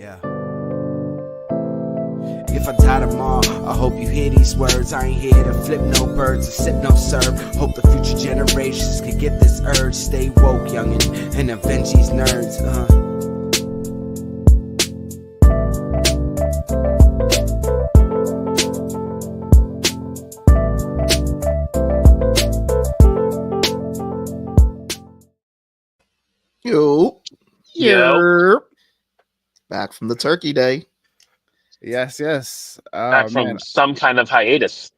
Yeah. If I die tomorrow, I hope you hear these words. I ain't here to flip no birds or sip no syrup. Hope the future generations can get this urge. Stay woke, youngin', and avenge these nerds. Yo. Back from the turkey day. Yes. Back from some kind of hiatus.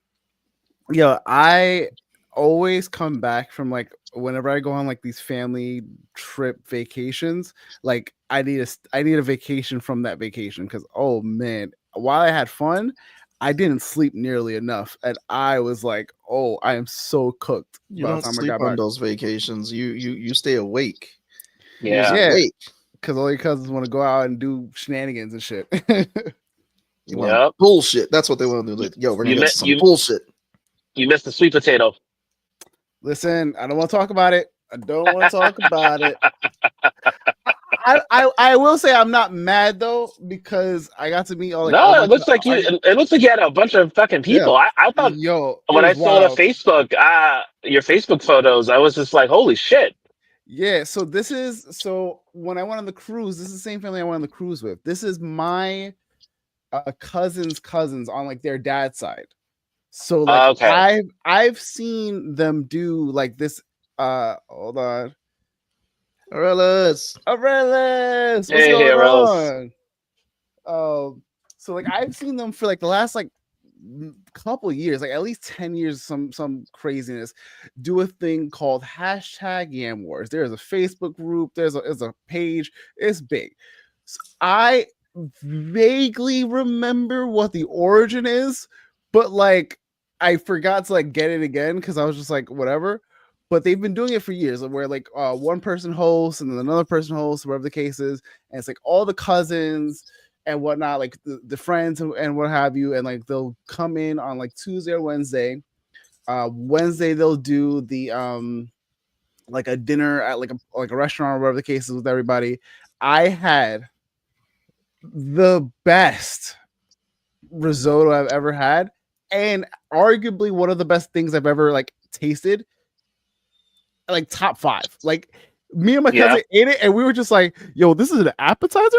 Yo, I always come back from like whenever I go on like these family trip vacations, like I need a vacation from that vacation because oh man, while I had fun, I didn't sleep nearly enough, and I was like, oh, I am so cooked. You don't sleep on those vacations. You stay awake. Yeah. Because all your cousins want to go out and do shenanigans and shit. You want bullshit. That's what they want to do. Like, yo, we're gonna get some bullshit. You missed the sweet potato. Listen, I don't want to talk about it. I don't want to talk about it. I will say I'm not mad though because I got to meet all. Like, it looks like you had a bunch of fucking people. Yeah. I thought when I saw the Facebook, your Facebook photos, I was just like, holy shit. Yeah. So when I went on the cruise, this is the same family I went on the cruise with. This is my cousins on like their dad's side. So like I've seen them do like this. Hold on. Aurelius. What's going on? So like I've seen them for like the last like couple years, like at least 10 years, some craziness, do a thing called #Yam Wars. There's a Facebook group, there's a page, it's big. So I vaguely remember what the origin is, but like I forgot to like get it again because I was just like whatever. But they've been doing it for years, where like one person hosts and then another person hosts, whatever the case is, and it's like all the cousins and whatnot, like the friends and what have you, and like they'll come in on like Tuesday or Wednesday. Wednesday they'll do the like a dinner at like a restaurant or whatever the case is with everybody. I had the best risotto I've ever had, and arguably one of the best things I've ever like tasted. Like top 5. Like me and my cousin ate it, and we were just like, "Yo, this is an appetizer."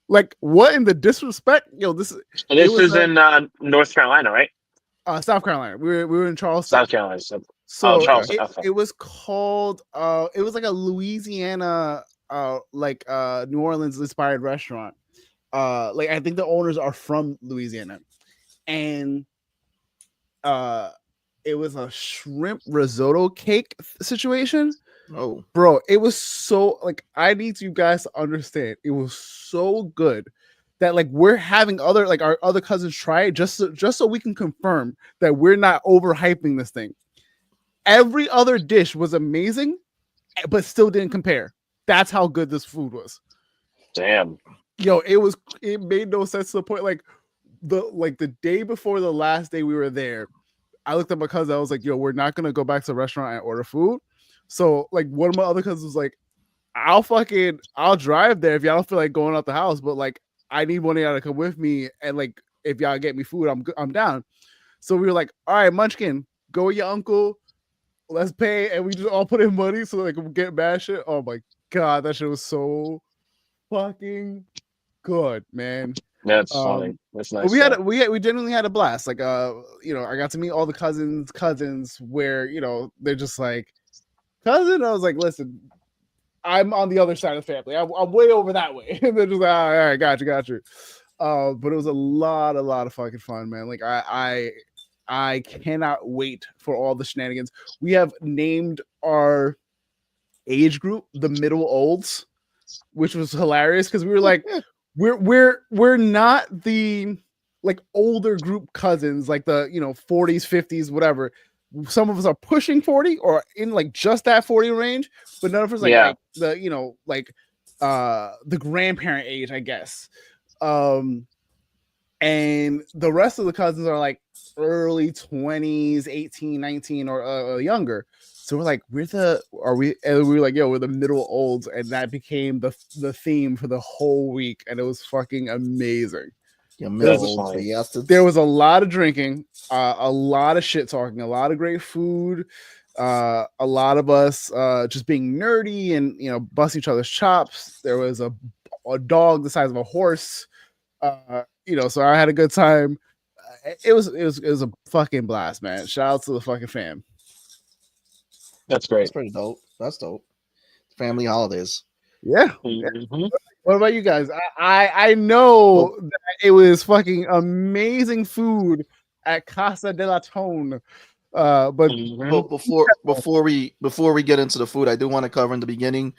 Like, what in the disrespect? Yo, this is. And this is in North Carolina, right? South Carolina. We were in Charleston. South Carolina. So Charleston. It was called. It was like a Louisiana, like New Orleans inspired restaurant. Like I think the owners are from Louisiana, and it was a shrimp risotto cake situation. Oh, bro, it was so like I need you guys to understand. It was so good that like we're having our other cousins try it just so we can confirm that we're not overhyping this thing. Every other dish was amazing, but still didn't compare. That's how good this food was. Damn. Yo, it made no sense to the point like the day before the last day we were there. I looked at my cousin. I was like, yo, we're not going to go back to the restaurant and order food. So, like, one of my other cousins was like, I'll drive there if y'all don't feel like going out the house. But, like, I need one of y'all to come with me. And, like, if y'all get me food, I'm down. So, we were like, all right, Munchkin, go with your uncle. Let's pay. And we just all put in money so, like, we'll get bad shit. Oh, my God. That shit was so fucking good, man. That's funny. That's nice. We genuinely had a blast. Like you know, I got to meet all the cousins where, you know, they're just like cousin. I was like, listen, I'm on the other side of the family. I'm way over that way. And they're just like, all right, got you. But it was a lot of fucking fun, man. Like I cannot wait for all the shenanigans. We have named our age group the middle olds, which was hilarious because we were like. We're not the like older group cousins, like the 40s, 50s, whatever. Some of us are pushing 40 or in like just that 40 range, but none of us like the the grandparent age, I guess. And the rest of the cousins are like early 20s, 18, 19 or younger. So we're like, and we were like, yo, we're the middle olds, and that became the theme for the whole week, and it was fucking amazing. Yeah, middle olds. There was a lot of drinking, a lot of shit talking, a lot of great food, a lot of us just being nerdy and bust each other's chops. There was a dog the size of a horse, so I had a good time. It was a fucking blast, man. Shout out to the fucking fam. That's great. That's pretty dope. That's dope. Family holidays. Yeah. What about you guys? I know that it was fucking amazing food at Casa de la Tone. But before we get into the food, I do want to cover in the beginning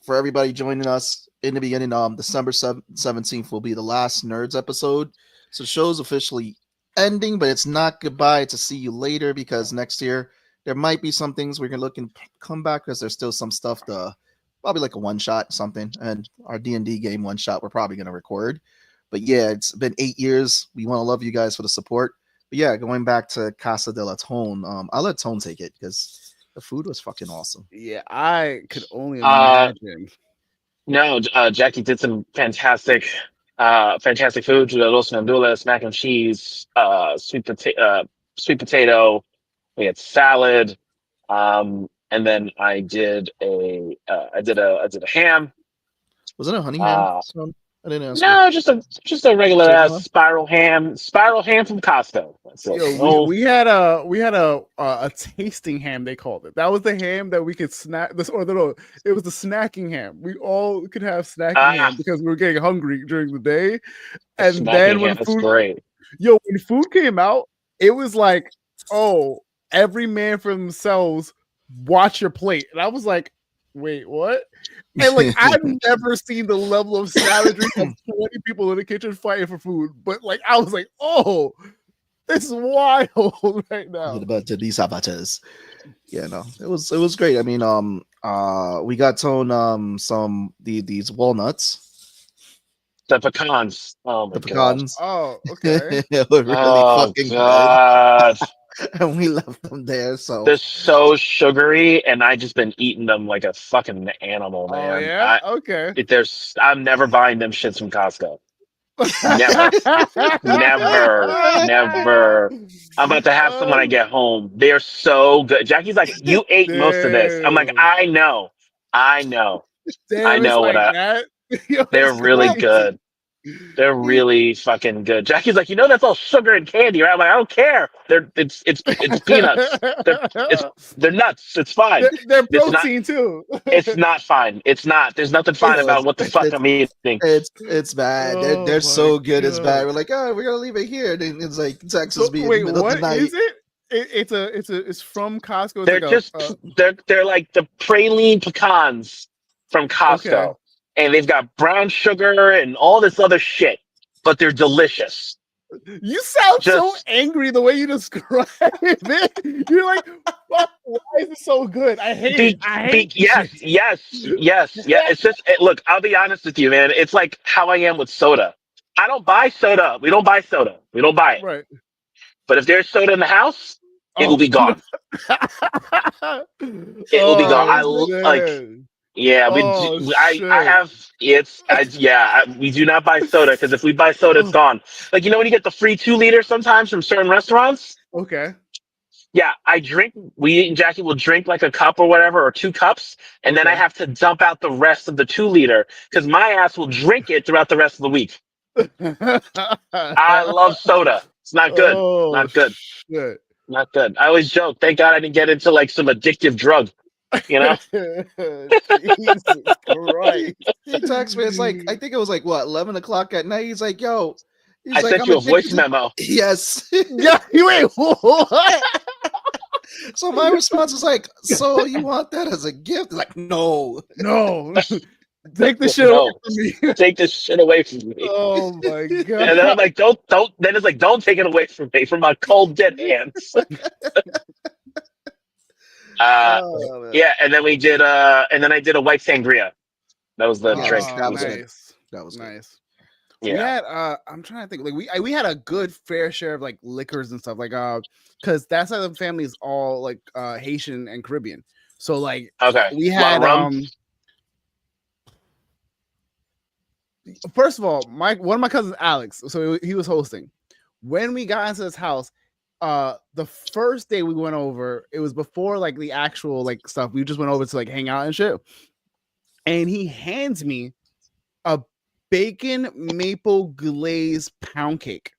for everybody joining us in the beginning. December 17th will be the last Nerds episode. So the show's officially ending, but it's not goodbye. It's a see you later, because next year there might be some things we're gonna look and come back, because there's still some stuff probably like a one shot something, and our D&D game one shot we're probably gonna record. But yeah, it's been 8 years. We want to love you guys for the support. But yeah, going back to Casa de la Tone, I'll let Tone take it because the food was fucking awesome. Yeah, I could only imagine. No, Jackie did some fantastic food: arroz con gandules, mac and cheese, sweet potato. We had salad, and then I did a ham. Was it a honey ham? I didn't ask. No, just a regular ass spiral ham from Costco. We had a tasting ham, they called it. That was the ham that we could snack. It was the snacking ham. We all could have snacking ham because we were getting hungry during the day. And then when food came out, it was like, oh, every man for themselves. Watch your plate, and I was like, wait, what? And like, I've never seen the level of savagery of 20 people in the kitchen fighting for food. But like, I was like, oh, this is wild right now. About these abatas. Yeah, no, it was great. I mean, we got Tone these walnuts. The pecans. Oh my the pecans. God. Oh, okay. It was really fucking good. And we left them there. So they're so sugary, and I just been eating them like a fucking animal, man. Oh yeah, okay. I'm never buying them shits from Costco. Never. I'm about to have some when I get home. They're so good. Jackie's like, you ate most of this. I'm like, I know. Damn, I know what that. They're really good. They're really fucking good. Jackie's like, that's all sugar and candy, right? I'm like, I don't care. It's peanuts. They're nuts. It's fine. They're protein too. It's not fine. It's not. There's nothing fine about what the fuck I'm eating. It's bad. They're so good. God. It's bad. We're like, oh, we're gonna leave it here. And it's like Texas being in the middle of the night. Is it? It's from Costco. They're like the praline pecans from Costco. Okay. And they've got brown sugar and all this other shit, but they're delicious. You sound so angry the way you describe it. You're like, why is it so good? I hate it. Yes. It's just, look, I'll be honest with you, man. It's like how I am with soda. I don't buy soda. We don't buy soda. We don't buy it. Right. But if there's soda in the house, it will be gone. It will be gone. Yeah, we do not buy soda, because if we buy soda, it's gone. Like, when you get the free 2 liters sometimes from certain restaurants? Okay. Yeah, we and Jackie will drink like a cup or whatever, or 2 cups, and then I have to dump out the rest of the 2 liter, because my ass will drink it throughout the rest of the week. I love soda. It's not good. Not good. Shit. Not good. I always joke, thank God I didn't get into like some addictive drug. Jesus Christ. He texts me. It's like, I think it was like 11 o'clock at night. He's like, yo. I sent you a voice memo. Yes. Yeah. Wait. So my response was like, so you want that as a gift? Like, no. Take this shit away from me. Take this shit away from me. Oh my God. And then I'm like, don't. Then it's like, don't take it away from me, from my cold dead hands. Yeah, and then we did and then I did a white sangria. That was the drink. That was nice. That was nice. We had I'm trying to think, like we had a good fair share of like liquors and stuff, like because that side of the family is all like Haitian and Caribbean. So like we had first of all, one of my cousins, Alex, so he was hosting. When we got into this house, the first day we went over, it was before like the actual like stuff. We just went over to like hang out and shit. And he hands me a bacon maple glaze pound cake.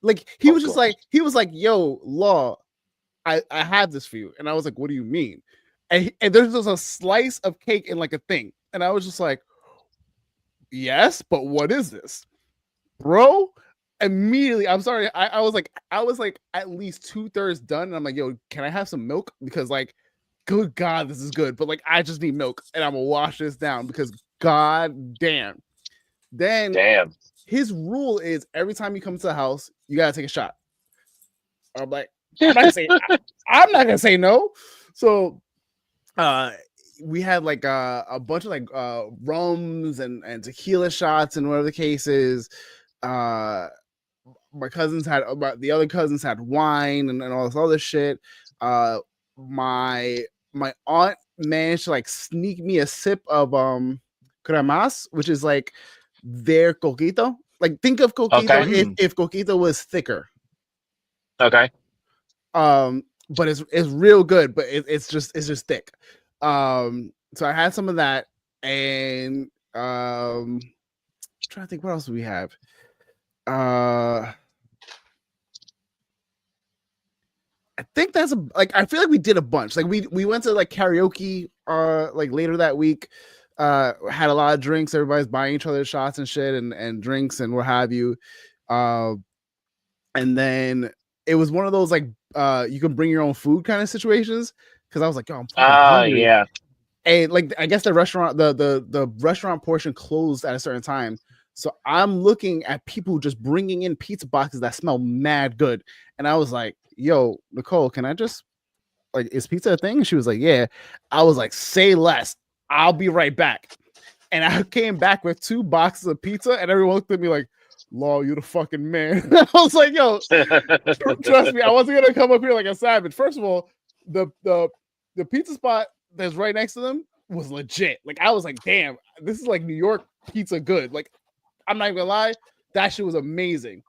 Like he was just like, yo, Law, I have this for you. And I was like, what do you mean? And there's just a slice of cake in like a thing. And I was just like, yes, but what is this? Bro, immediately, I'm sorry. I was like at least 2/3 done. And I'm like, yo, can I have some milk? Because like, good God, this is good. But like, I just need milk and I'm gonna wash this down because God damn. Then his rule is every time you come to the house, you gotta take a shot. I'm like, I'm not gonna say no. So we had like a bunch of like rums and tequila shots and whatever the case is. The other cousins had wine and all this other shit. My aunt managed to like sneak me a sip of cremas, which is like their coquito. Like think of coquito if coquito was thicker. Okay. But it's real good, but it's just thick. So I had some of that, and I'm trying to think what else do we have. I think that's I feel like we did a bunch. Like we went to like karaoke like later that week. Had a lot of drinks. Everybody's buying each other shots and shit and drinks and what have you. And then it was one of those like you can bring your own food kind of situations because I was like, yo, I'm hungry. Yeah. And like I guess the restaurant the restaurant portion closed at a certain time. So I'm looking at people just bringing in pizza boxes that smell mad good. And I was like, yo, Nicole, can I just like, is pizza a thing? And she was like, yeah. I was like, say less. I'll be right back. And I came back with 2 boxes of pizza and everyone looked at me like, Law, you the fucking man. I was like, yo, trust me, I wasn't gonna come up here like a savage. First of all, the pizza spot that's right next to them was legit. Like I was like, damn, this is like New York pizza good. Like I'm not even gonna lie, that shit was amazing.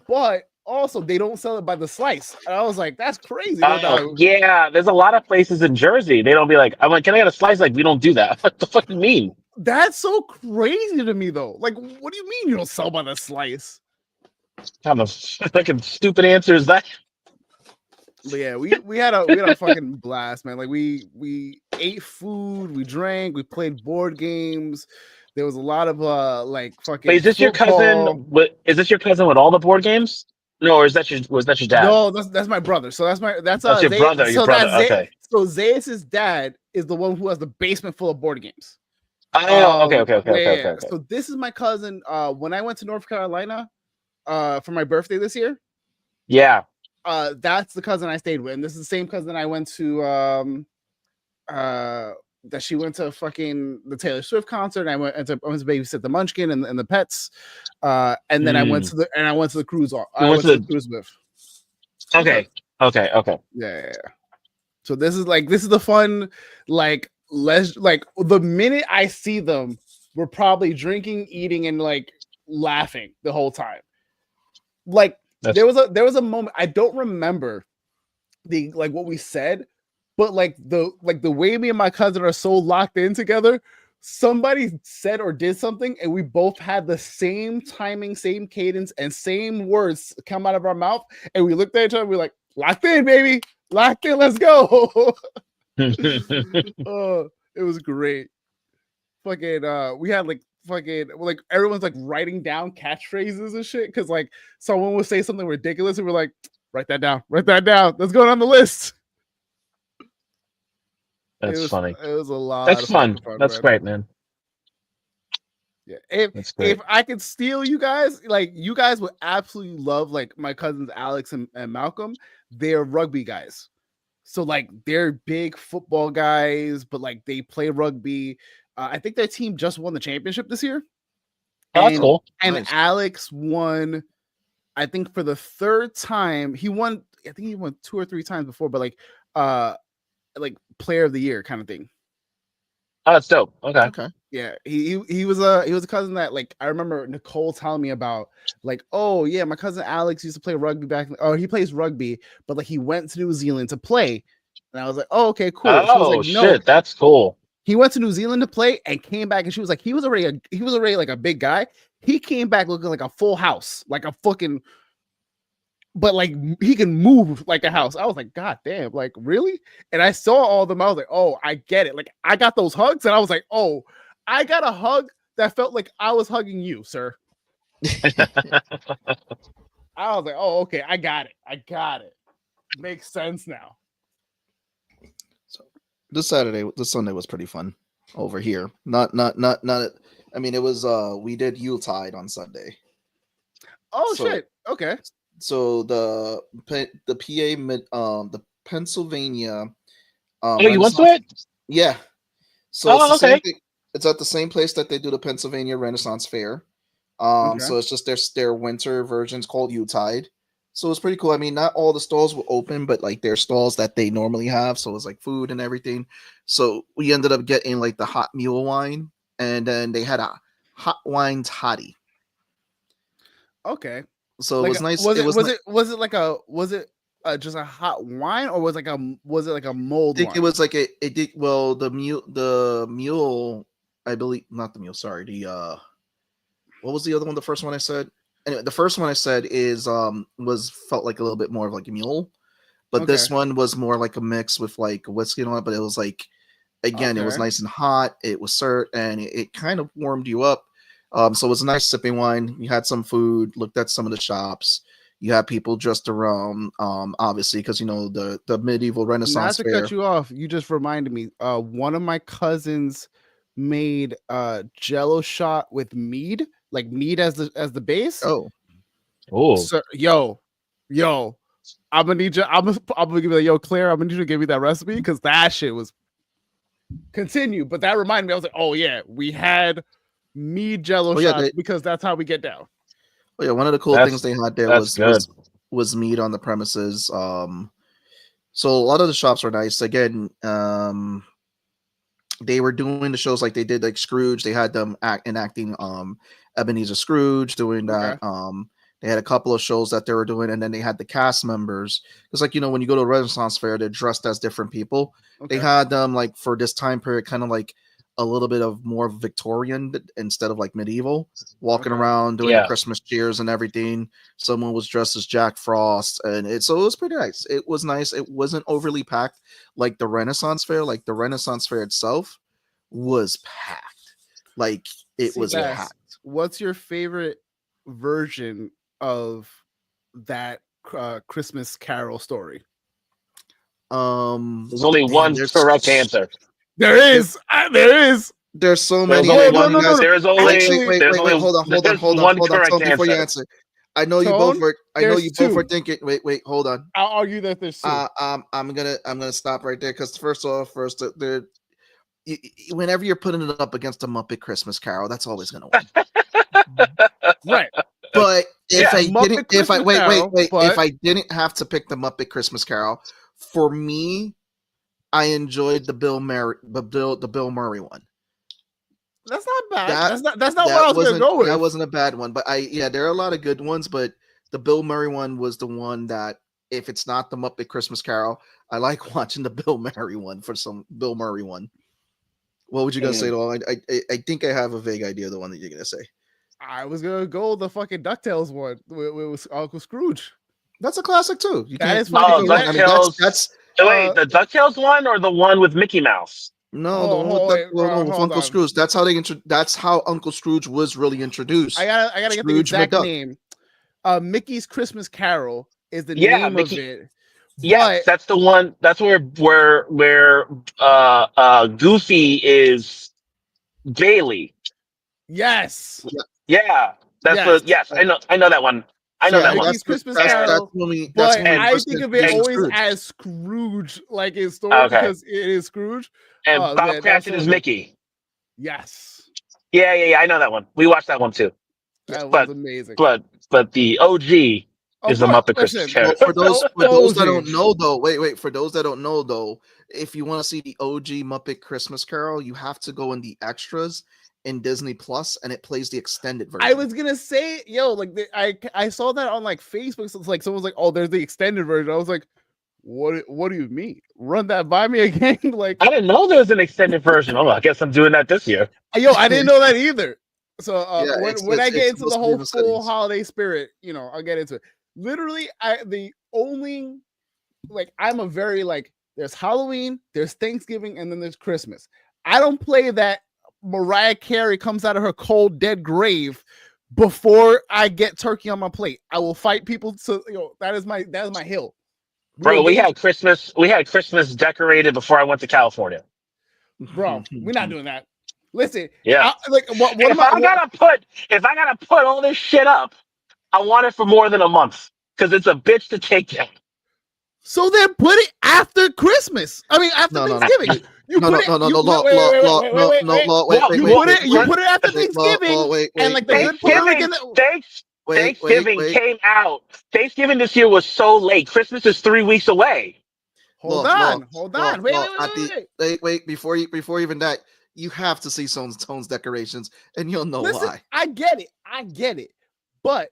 But also, they don't sell it by the slice. And I was like, that's crazy. Yeah, there's a lot of places in Jersey. They don't be like, I'm like, can I get a slice? Like, we don't do that. What the fuck do you mean? That's so crazy to me, though. Like, what do you mean you don't sell by the slice? Kind of fucking stupid answer is that. But yeah, we had a fucking blast, man. Like we ate food, we drank, we played board games. There was a lot of like fucking. Wait, is this football. your cousin? Is this your cousin with all the board games? No, or was that your dad? No, that's my brother. So that's your brother. Your brother. Okay. So Zayas' dad is the one who has the basement full of board games. Oh, okay. So this is my cousin. When I went to North Carolina, for my birthday this year. Yeah. That's the cousin I stayed with, and this is the same cousin I went to. That she went to fucking the Taylor Swift concert. And I went to babysit the Munchkin and the pets. And then I went to the cruise. I went to the cruise with. Okay. Yeah. So this is the fun, like the minute I see them, we're probably drinking, eating, and like laughing the whole time. Like there was a moment, I don't remember what we said, but like the way me and my cousin are so locked in together, somebody said or did something and we both had the same timing, same cadence, and same words come out of our mouth, and we looked at each other and we're like, locked in, baby, locked in, let's go. Oh, it was great. Fucking we had like everyone's like writing down catchphrases and shit because like someone would say something ridiculous and we're like, write that down, let's go on the list. That's funny. It was a lot. That's fun. That's great, man. Yeah. If I could steal you guys, like you guys would absolutely love like my cousins Alex and Malcolm. They're rugby guys. So like they're big football guys, but like they play rugby. I think their team just won the championship this year. Oh, that's cool. And Nice. Alex won, I think for the third time. He won, I think he won 2 or 3 times before, but like player of the year kind of thing. Oh, that's dope. Okay. Okay. Yeah, he was a cousin that, like, I remember Nicole telling me about, like, oh yeah, my cousin Alex used to play rugby back. He plays rugby, but like he went to New Zealand to play, and I was like, oh, okay, cool. She was Oh like, no, shit, that's cool. he went to New Zealand to play and came back, and she was like, he was already like a big guy. He came back looking like a full house, like a fucking, but like he can move like a house. I was like, God damn, like really? And I saw all of them. I was like, oh, I get it. Like I got those hugs, and I was like, oh, I got a hug that felt like I was hugging you, sir. I was like, oh, okay, I got it. Makes sense now. So this Sunday was pretty fun over here. Not. I mean, it was. We did Yuletide on Sunday. Oh shit. Okay. So the Pennsylvania. Oh, you went to it? Yeah. So it's the same thing. It's at the same place that they do the Pennsylvania Renaissance Fair. So it's just their winter versions called Yuletide. So it's pretty cool. I mean, not all the stalls were open, but like their stalls that they normally have. So it was like food and everything. So we ended up getting like the hot mule wine, and then they had a hot wine toddy. Okay. So like, it was nice. Was it just a hot wine, or was it like a mulled I think wine? it was like the mule, I believe, not the mule, sorry. What was the other one? The first one I said? Anyway, the first one I said felt like a little bit more of like a mule, but this one was more like a mix with like whiskey and all that, but it was like, again, it was nice and hot. It was served, and it kind of warmed you up. So it was a nice sipping wine. You had some food, looked at some of the shops. You had people dressed around, obviously, because the medieval Renaissance fair. Not to cut you off, you just reminded me. One of my cousins made Jello shot with mead, like mead as the base. Oh, so, yo, I'm gonna need you. I'm gonna give you that. Yo, Claire, I'm gonna need you to give me that recipe, because that shit was. Continue, but that reminded me. I was like, oh yeah, we had mead Jello shots because that's how we get down. Oh yeah, one of the cool things they had there was meat on the premises. So a lot of the shops were nice. Again, they were doing the shows like they did like Scrooge. They had them enacting Ebenezer Scrooge, doing that. They had a couple of shows that they were doing, and then they had the cast members. Because like when you go to a Renaissance fair, they're dressed as different people. They had them like for this time period, kind of like a little bit of more Victorian instead of like medieval, walking around doing Christmas cheers and everything. Someone was dressed as Jack Frost, and so it was pretty nice. It was nice. It wasn't overly packed like the Renaissance fair. Like the Renaissance fair itself was packed. Like it was packed. What's your favorite version of that Christmas Carol story? There's only one correct answer. There is. There's so many. No. There's only. Wait. Hold on. Before you answer, I know you both were. I know you both were thinking. Wait. Hold on. I'll argue that there's two. I'm gonna stop right there because whenever you're putting it up against a Muppet Christmas Carol, that's always gonna win. Right. But if I didn't have to pick the Muppet Christmas Carol, for me, I enjoyed the Bill Murray one. That's not bad. That's not what I was gonna go with. That wasn't a bad one, but there are a lot of good ones, but the Bill Murray one was the one that, if it's not the Muppet Christmas Carol, I like watching the Bill Murray one for some Bill Murray one. What would you guys say, though? I think I have a vague idea of the one that you're gonna say. I was gonna go the fucking DuckTales one with Uncle Scrooge. That's a classic too. DuckTales. Wait, the DuckTales one or the one with Mickey Mouse? No, the one with Uncle Scrooge. That's how that's how Uncle Scrooge was really introduced. I gotta get the exact name. Mickey's Christmas Carol is the name of it. Yes, that's the one. That's where Goofy is Bailey. Yes. Yeah. Yes. I know that one. I know that one. Christmas Carol, but I think of it always as Scrooge, like his story, because it is Scrooge. And Bob Cratchit is Mickey. Yes. Yeah. I know that one. We watched that one too. That but was amazing. but the OG is the Muppet Christmas Carol. For those that don't know, though, wait. For those that don't know, though, if you want to see the OG Muppet Christmas Carol, you have to go in the extras in Disney Plus, and it plays the extended version. I was gonna say, yo, like I saw that on like Facebook. So it's like someone's like, "Oh, there's the extended version." I was like, "What do you mean? Run that by me again?" Like, I didn't know there was an extended version. Oh, I guess I'm doing that this year. yo, I didn't know that either. So when I get into the whole full holiday spirit, I'll get into it. Literally, I'm a very like, there's Halloween, there's Thanksgiving, and then there's Christmas. I don't play that Mariah Carey comes out of her cold dead grave before I get turkey on my plate. I will fight people. So that is my hill. Bro, we had Christmas decorated before I went to California. Bro, we're not doing that. Listen, yeah. If I gotta put all this shit up, I want it for more than a month because it's a bitch to take down. So then put it after Christmas. I mean, after Thanksgiving. You put it after Thanksgiving, and like the Thanksgiving came out. Thanksgiving this year was so late. Christmas is 3 weeks away. Hold on. Wait. Before even that, you have to see Tone's decorations, and you'll know why. I get it. But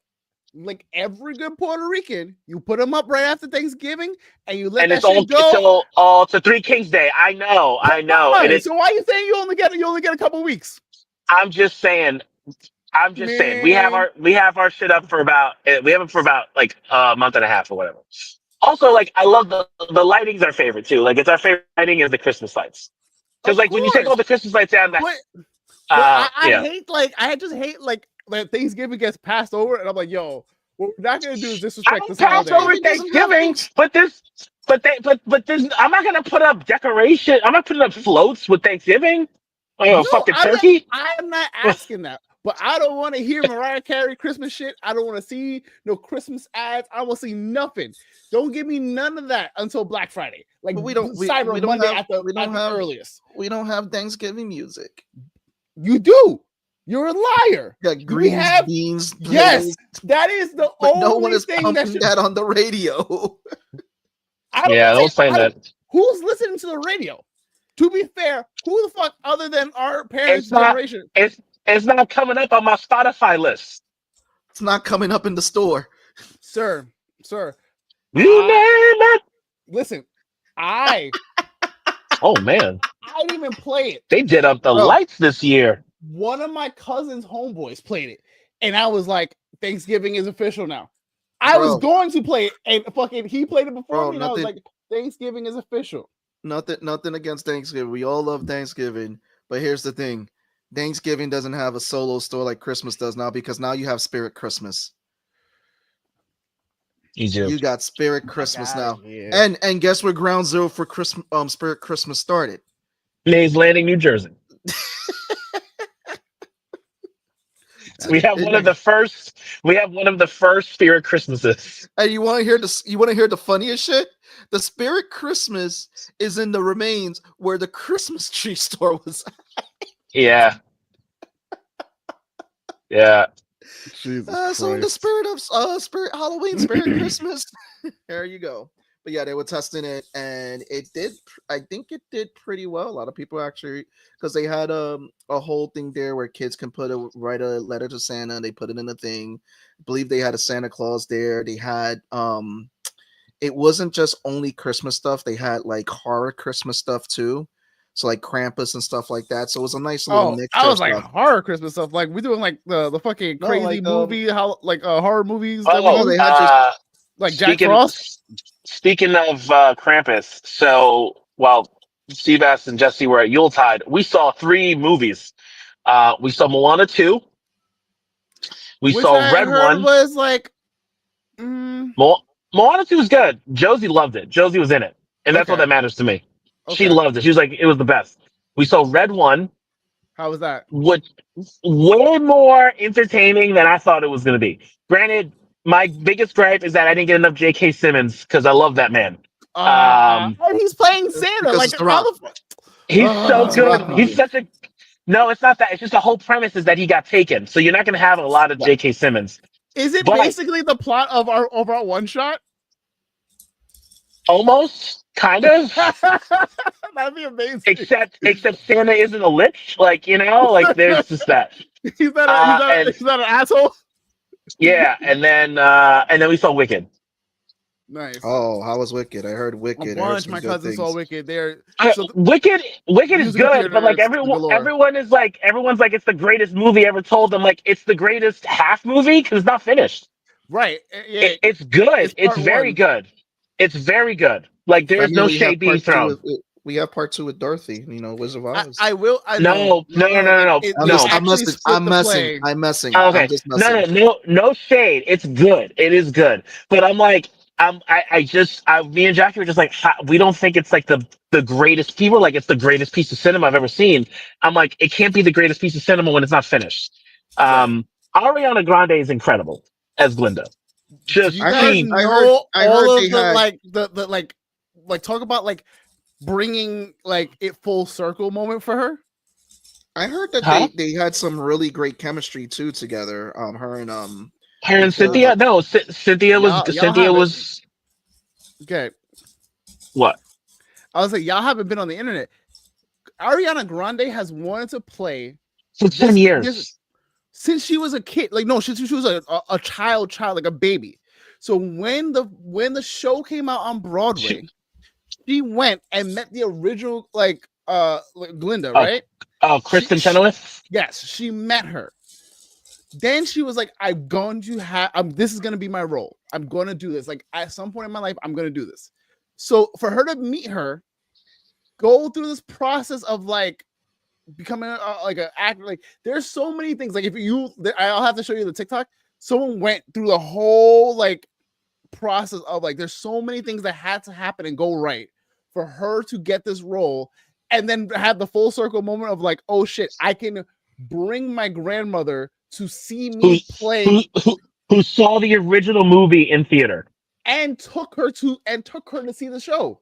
like every good Puerto Rican, you put them up right after Thanksgiving, and you let that shit go. To Three Kings Day. I know. So why are you saying you only get a couple weeks? I'm just saying. We have our shit up for about like a month and a half or whatever. Also, like I love the lighting's our favorite too. Like it's our favorite lighting is the Christmas lights. Because like when you take all the Christmas lights down, I just hate that Thanksgiving gets passed over, and I'm like, yo, what we're not gonna do is disrespect this holiday. Pass over Thanksgiving, but I'm not gonna put up decoration. I'm not putting up floats with Thanksgiving. Fucking turkey. I am not asking that, but I don't want to hear Mariah Carey Christmas shit. I don't want to see no Christmas ads. I want to see nothing. Don't give me none of that until Black Friday. Like we don't earliest. We don't have Thanksgiving music. You do. You're a liar. Yeah, beans. Yes, that is the only no one is thing pumping that on the radio. Don't say that. Who's listening to the radio? To be fair, who the fuck other than our parents' generation? It's not coming up on my Spotify list. It's not coming up in the store, sir. You name it. Listen, oh man, I didn't even play it. They did up the lights this year. One of my cousin's homeboys played it, and I was like, Thanksgiving is official now. I was going to play it, and fucking he played it before me, and I was like, Thanksgiving is official. Nothing against Thanksgiving. We all love Thanksgiving, but here's the thing: Thanksgiving doesn't have a solo store like Christmas does now, because now you have Spirit Christmas. You got Spirit Christmas now, and guess where Ground Zero for Christmas, Spirit Christmas started? Mays Landing, New Jersey. We have one of the first Spirit Christmases. And you want to hear this? You want to hear the funniest shit? The Spirit Christmas is in the remains where the Christmas tree store was at. Yeah. So in the spirit of Spirit Halloween, Spirit Christmas, there you go. But yeah, they were testing it, and it did. I think it did pretty well. A lot of people actually, because they had a whole thing there where kids can write a letter to Santa. And they put it in a thing. I believe they had a Santa Claus there. They had it wasn't just only Christmas stuff. They had like horror Christmas stuff too. So like Krampus and stuff like that. So it was a nice little mix. I was like horror Christmas stuff. Like we're doing like the fucking crazy movie, horror movies. They had like Jack Frost. Speaking of Krampus, so while Steve S and Jesse were at Yuletide, we saw 3 movies. We saw Moana 2. We saw Red One. Was like Moana 2 was good. Josie loved it. Josie was in it, and that's all that matters to me. Okay. She loved it. She was like, it was the best. We saw Red One. How was that? Way more entertaining than I thought it was going to be. Granted, my biggest gripe is that I didn't get enough J.K. Simmons because I love that man. And he's playing Santa. Like, he's so good. No, it's not that. It's just the whole premise is that he got taken. So you're not going to have a lot of J.K. Simmons. Is it But basically the plot of our one shot? almost, kind of. That'd be amazing. Except Santa isn't a lich. Like, like there's just that. He's not an asshole. Yeah, and then we saw Wicked. Nice. Oh, how was Wicked? I heard Wicked. A bunch of my cousins saw Wicked. Wicked is good, but like everyone's like it's the greatest movie ever told. I'm like, it's the greatest half movie because it's not finished. Right. Yeah. It's good. It's very good. It's very good. Like there's no shade being thrown. We have part 2 with Dorothy. Wizard of Oz. No. I'm messing. Okay. No shade. It's good. It is good. But I'm like, me and Jackie were just like, we don't think it's like the greatest. People are like, it's the greatest piece of cinema I've ever seen. I'm like, it can't be the greatest piece of cinema when it's not finished. Ariana Grande is incredible as Glinda. Just I heard all of the talk about like bringing like it full circle moment for her. I heard that they had some really great chemistry too together. Her and Cynthia. No, Cynthia was okay. What? I was like, y'all haven't been on the internet. Ariana Grande has wanted to play for 10 years. Since she was a kid, since she was a child, like a baby. So when the show came out on Broadway, she went and met the original Glinda, right? Oh, Kristen Chenoweth. Yes, she met her. Then she was like, "I'm going to have. This is going to be my role. I'm going to do this. Like at some point in my life, I'm going to do this." So for her to meet her, go through this process of like becoming an actor, like there's so many things. Like I'll have to show you the TikTok. Someone went through the whole like process of like there's so many things that had to happen and go right for her to get this role, and then have the full circle moment of like, oh shit, I can bring my grandmother to see me play, who saw the original movie in theater and took her to see the show.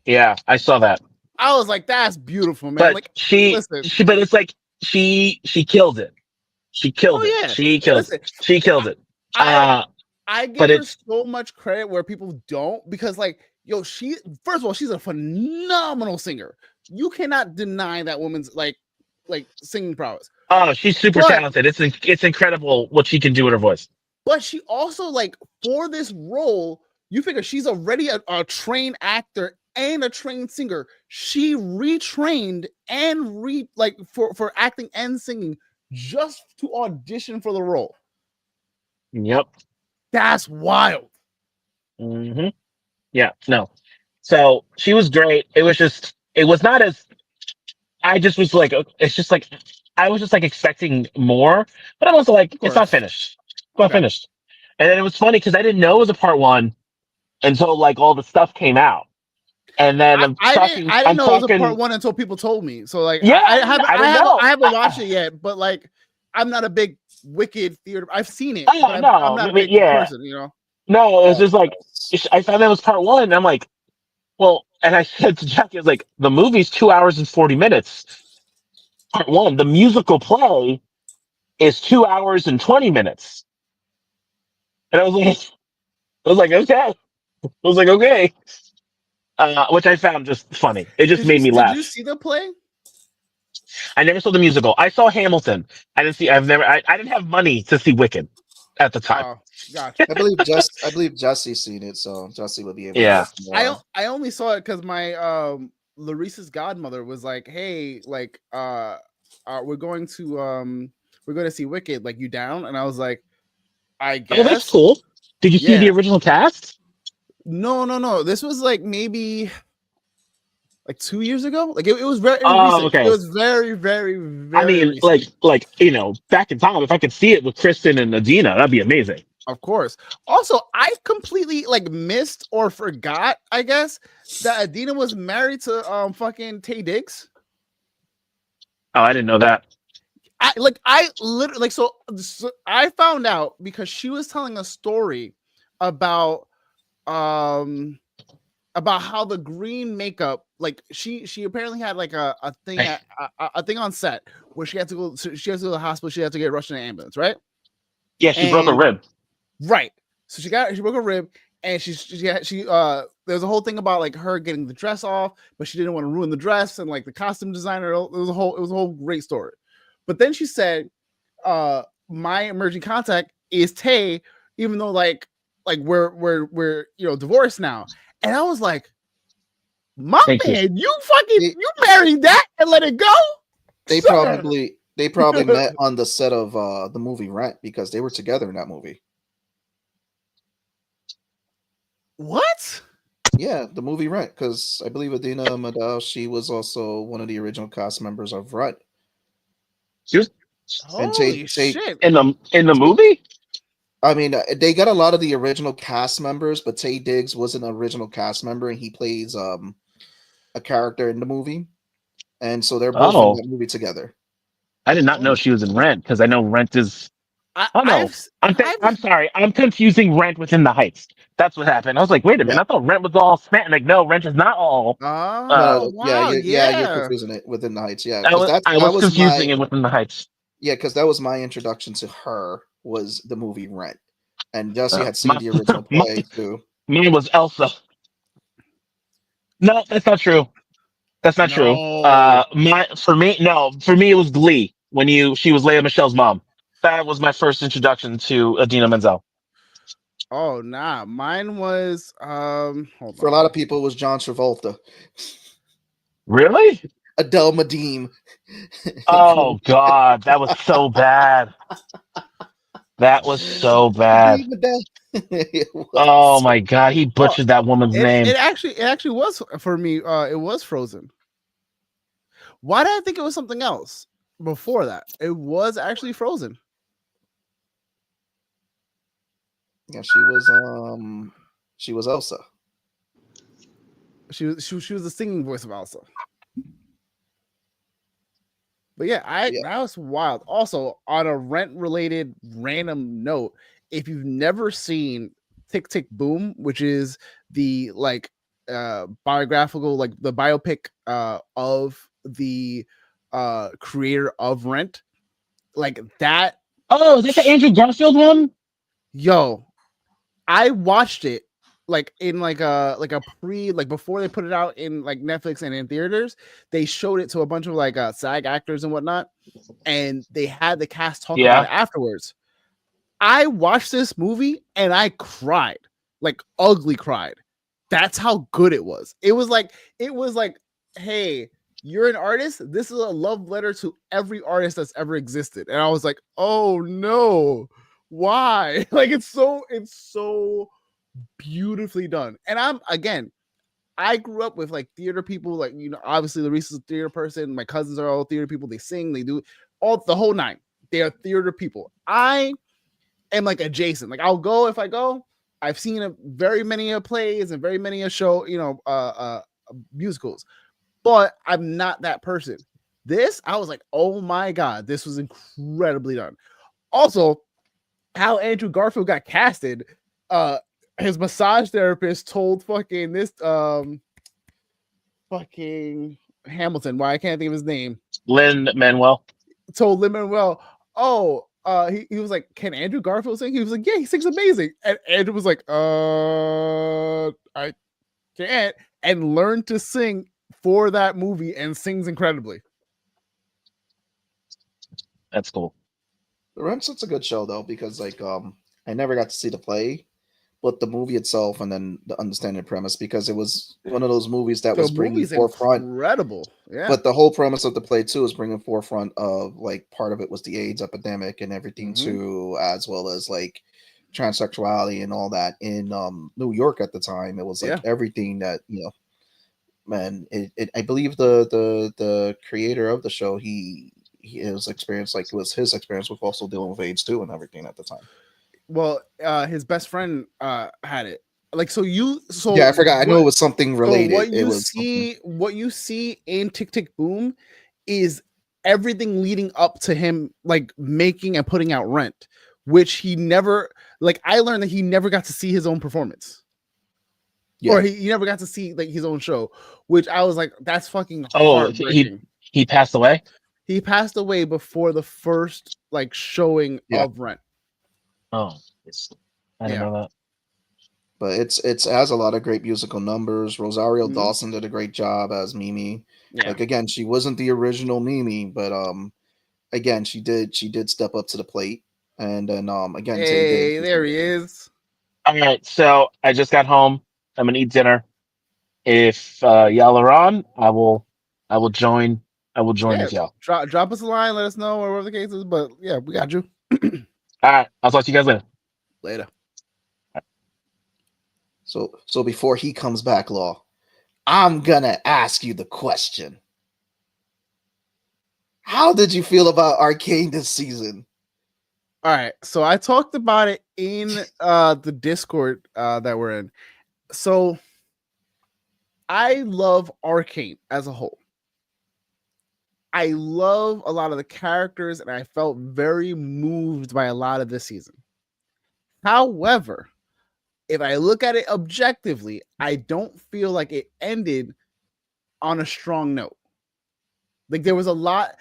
Yeah, I saw that. I was like, that's beautiful, man. But like but it's like she killed it. She killed it. She killed it. I give her so much credit where people don't, because like, first of all, she's a phenomenal singer. You cannot deny that woman's like singing prowess. Oh, she's super talented. It's incredible what she can do with her voice. But she also like for this role, you figure she's already a trained actor and a trained singer. She retrained and for acting and singing just to audition for the role. Yep. That's wild. Mm-hmm. Yeah, no. So she was great. It was not as, I just was like, it's just like, I was just like expecting more, but I'm also like, it's not finished. It's not finished. And then it was funny because I didn't know it was a part 1 until like all the stuff came out. And then I didn't know it was a part 1 until people told me. So like, yeah, I haven't watched it yet, but like, I'm not a big Wicked theater. I've seen it. I'm not a big person, No, it was just like, I found that was part 1. And I'm like, well, and I said to Jackie, I was like, the movie's 2 hours and 40 minutes. Part 1, the musical play is 2 hours and 20 minutes. And I was like, okay. I was like, okay. Which I found just funny. It just made me laugh. Did you see the play? I never saw the musical. I saw Hamilton. I didn't have money to see Wicked at the time. Oh, gotcha. I believe Jesse's seen it, so Jesse will be able to. I only saw it because my Larissa's godmother was like, hey, like we're going to see Wicked, like, you down? And I was like, I guess. Oh, that's cool. Did you see the original cast? No. This was like maybe like 2 years ago. Like it was very recent. Okay. It was very, very, very I mean, recent. like back in time, if I could see it with Kristen and Adina, that'd be amazing. Of course. Also, I completely like missed or forgot, I guess, that Adina was married to fucking Taye Diggs. Oh, I didn't know that. I literally so I found out because she was telling a story about about how the green makeup, like she apparently had like a thing a thing on set where she had to go to the hospital, she had to get rushed in an ambulance, right? Yeah, she broke a rib. Right. So she broke a rib, and there's a whole thing about like her getting the dress off, but she didn't want to ruin the dress, and like the costume designer, it was a whole great story. But then she said, my emerging contact is Tay, even though like we're divorced now. And I was like, you married that and let it go? They probably met on the set of the movie Rent, because they were together in that movie. What? Yeah, the movie Rent, because I believe Adina Madal, she was also one of the original cast members of Rent. She was shit. In the movie? I mean, they got a lot of the original cast members, but Taye Diggs was an original cast member, and he plays a character in the movie, and so they're both in that movie together. I did not know she was in Rent, because I know Rent is. I'm sorry, I'm confusing Rent with In the Heights. That's what happened. I was like, wait a minute, I thought Rent was all Spanish. Like, no, Rent is not all. Wow, you're confusing it with In the Heights. Yeah, I was confusing it with In the Heights. Yeah, because that was my introduction to her, was the movie Rent, and Jesse had seen the original play too. Mine was Elsa. No, that's not true. That's not true. For me, it was Glee when she was Lea Michelle's mom. That was my first introduction to Adina Menzel. Oh nah, mine was hold on. For a lot of people, it was John Travolta. Really? Adele Madim. Oh God, that was so bad. That was so bad. Oh my God, he butchered that woman's name. It actually was for me. It was Frozen. Why did I think it was something else before that? It was actually Frozen. Yeah, she was Elsa. She was the singing voice of Elsa. But yeah, that was wild. Also, on a Rent-related random note, if you've never seen Tick, Tick, Boom, which is the biographical, like the biopic of the creator of Rent, like that. Oh, is that the Andrew Garfield one? Yo, I watched it like in like a pre, like before they put it out in like Netflix and in theaters. They showed it to a bunch of like SAG actors and whatnot, and they had the cast talk about it afterwards. I watched this movie and I cried, like ugly cried. That's how good it was. It was like, hey, you're an artist. This is a love letter to every artist that's ever existed. And I was like, oh no, why? Like it's so beautifully done. And I grew up with like theater people, like, obviously Larissa's a theater person. My cousins are all theater people. They sing, they do the whole nine. They are theater people. I am like adjacent. Like I'll go if I go. I've seen very many plays and very many show, musicals, but I'm not that person. This, I was like, oh my God, this was incredibly done. Also, how Andrew Garfield got casted, his massage therapist told fucking Hamilton, why I can't think of his name. Lin-Manuel. Told Lin-Manuel, he was like, can Andrew Garfield sing? He was like, yeah, he sings amazing. And Andrew was like, I can't, and learned to sing for that movie and sings incredibly. That's cool. The Rent's such a good show though, because like I never got to see the play, but the movie itself and then the understanding premise, because it was one of those movies that was bringing forefront. Incredible. Yeah. But the whole premise of the play too is bringing forefront of like part of it was the AIDS epidemic and everything too, as well as like transsexuality and all that in New York at the time. It was like everything that, man, I believe the creator of the show, his experience, like it was his experience with also dealing with AIDS too and everything at the time. Well, his best friend had it. Like I forgot. I know it was something related. What you see in Tick, Tick, Boom is everything leading up to him like making and putting out Rent, which he never, like I learned that he never got to see his own performance. or he never got to see like his own show, which I was like, that's fucking Oh, heartbreaking. he passed away. He passed away before the first like showing of Rent. Oh, I didn't know that. But it has a lot of great musical numbers. Rosario Dawson did a great job as Mimi. Yeah. Like again, she wasn't the original Mimi, but again, she did step up to the plate. And then again, hey, there he is. All right, so I just got home. I'm gonna eat dinner. If y'all are on, I will join. I will join with y'all. Drop us a line, let us know, or whatever the case is. But yeah, we got you. All right, I'll talk to you guys later. Later. So before he comes back, Law, I'm gonna ask you the question. How did you feel about Arcane this season? All right, so I talked about it in the Discord that we're in. So I love Arcane as a whole. I love a lot of the characters, and I felt very moved by a lot of this season. However, if I look at it objectively, I don't feel like it ended on a strong note. Like there was a lot,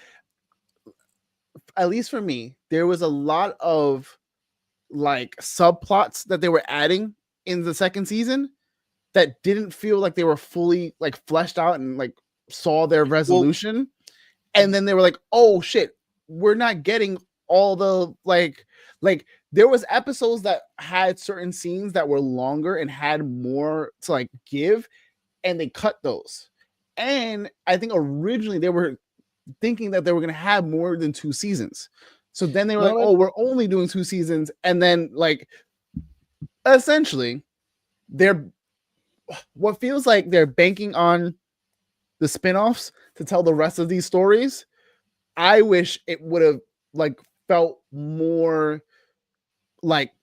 at least for me, there was a lot of like subplots that they were adding in the second season that didn't feel like they were fully like fleshed out and like saw their resolution. And then they were like, oh shit, we're not getting all the like there was episodes that had certain scenes that were longer and had more to like give, and they cut those. And I think originally they were thinking that they were going to have more than 2 seasons. So then they were like, oh, we're only doing 2 seasons. And then like, essentially they're what feels like they're banking on the spinoffs to tell the rest of these stories. I wish it would have like felt more like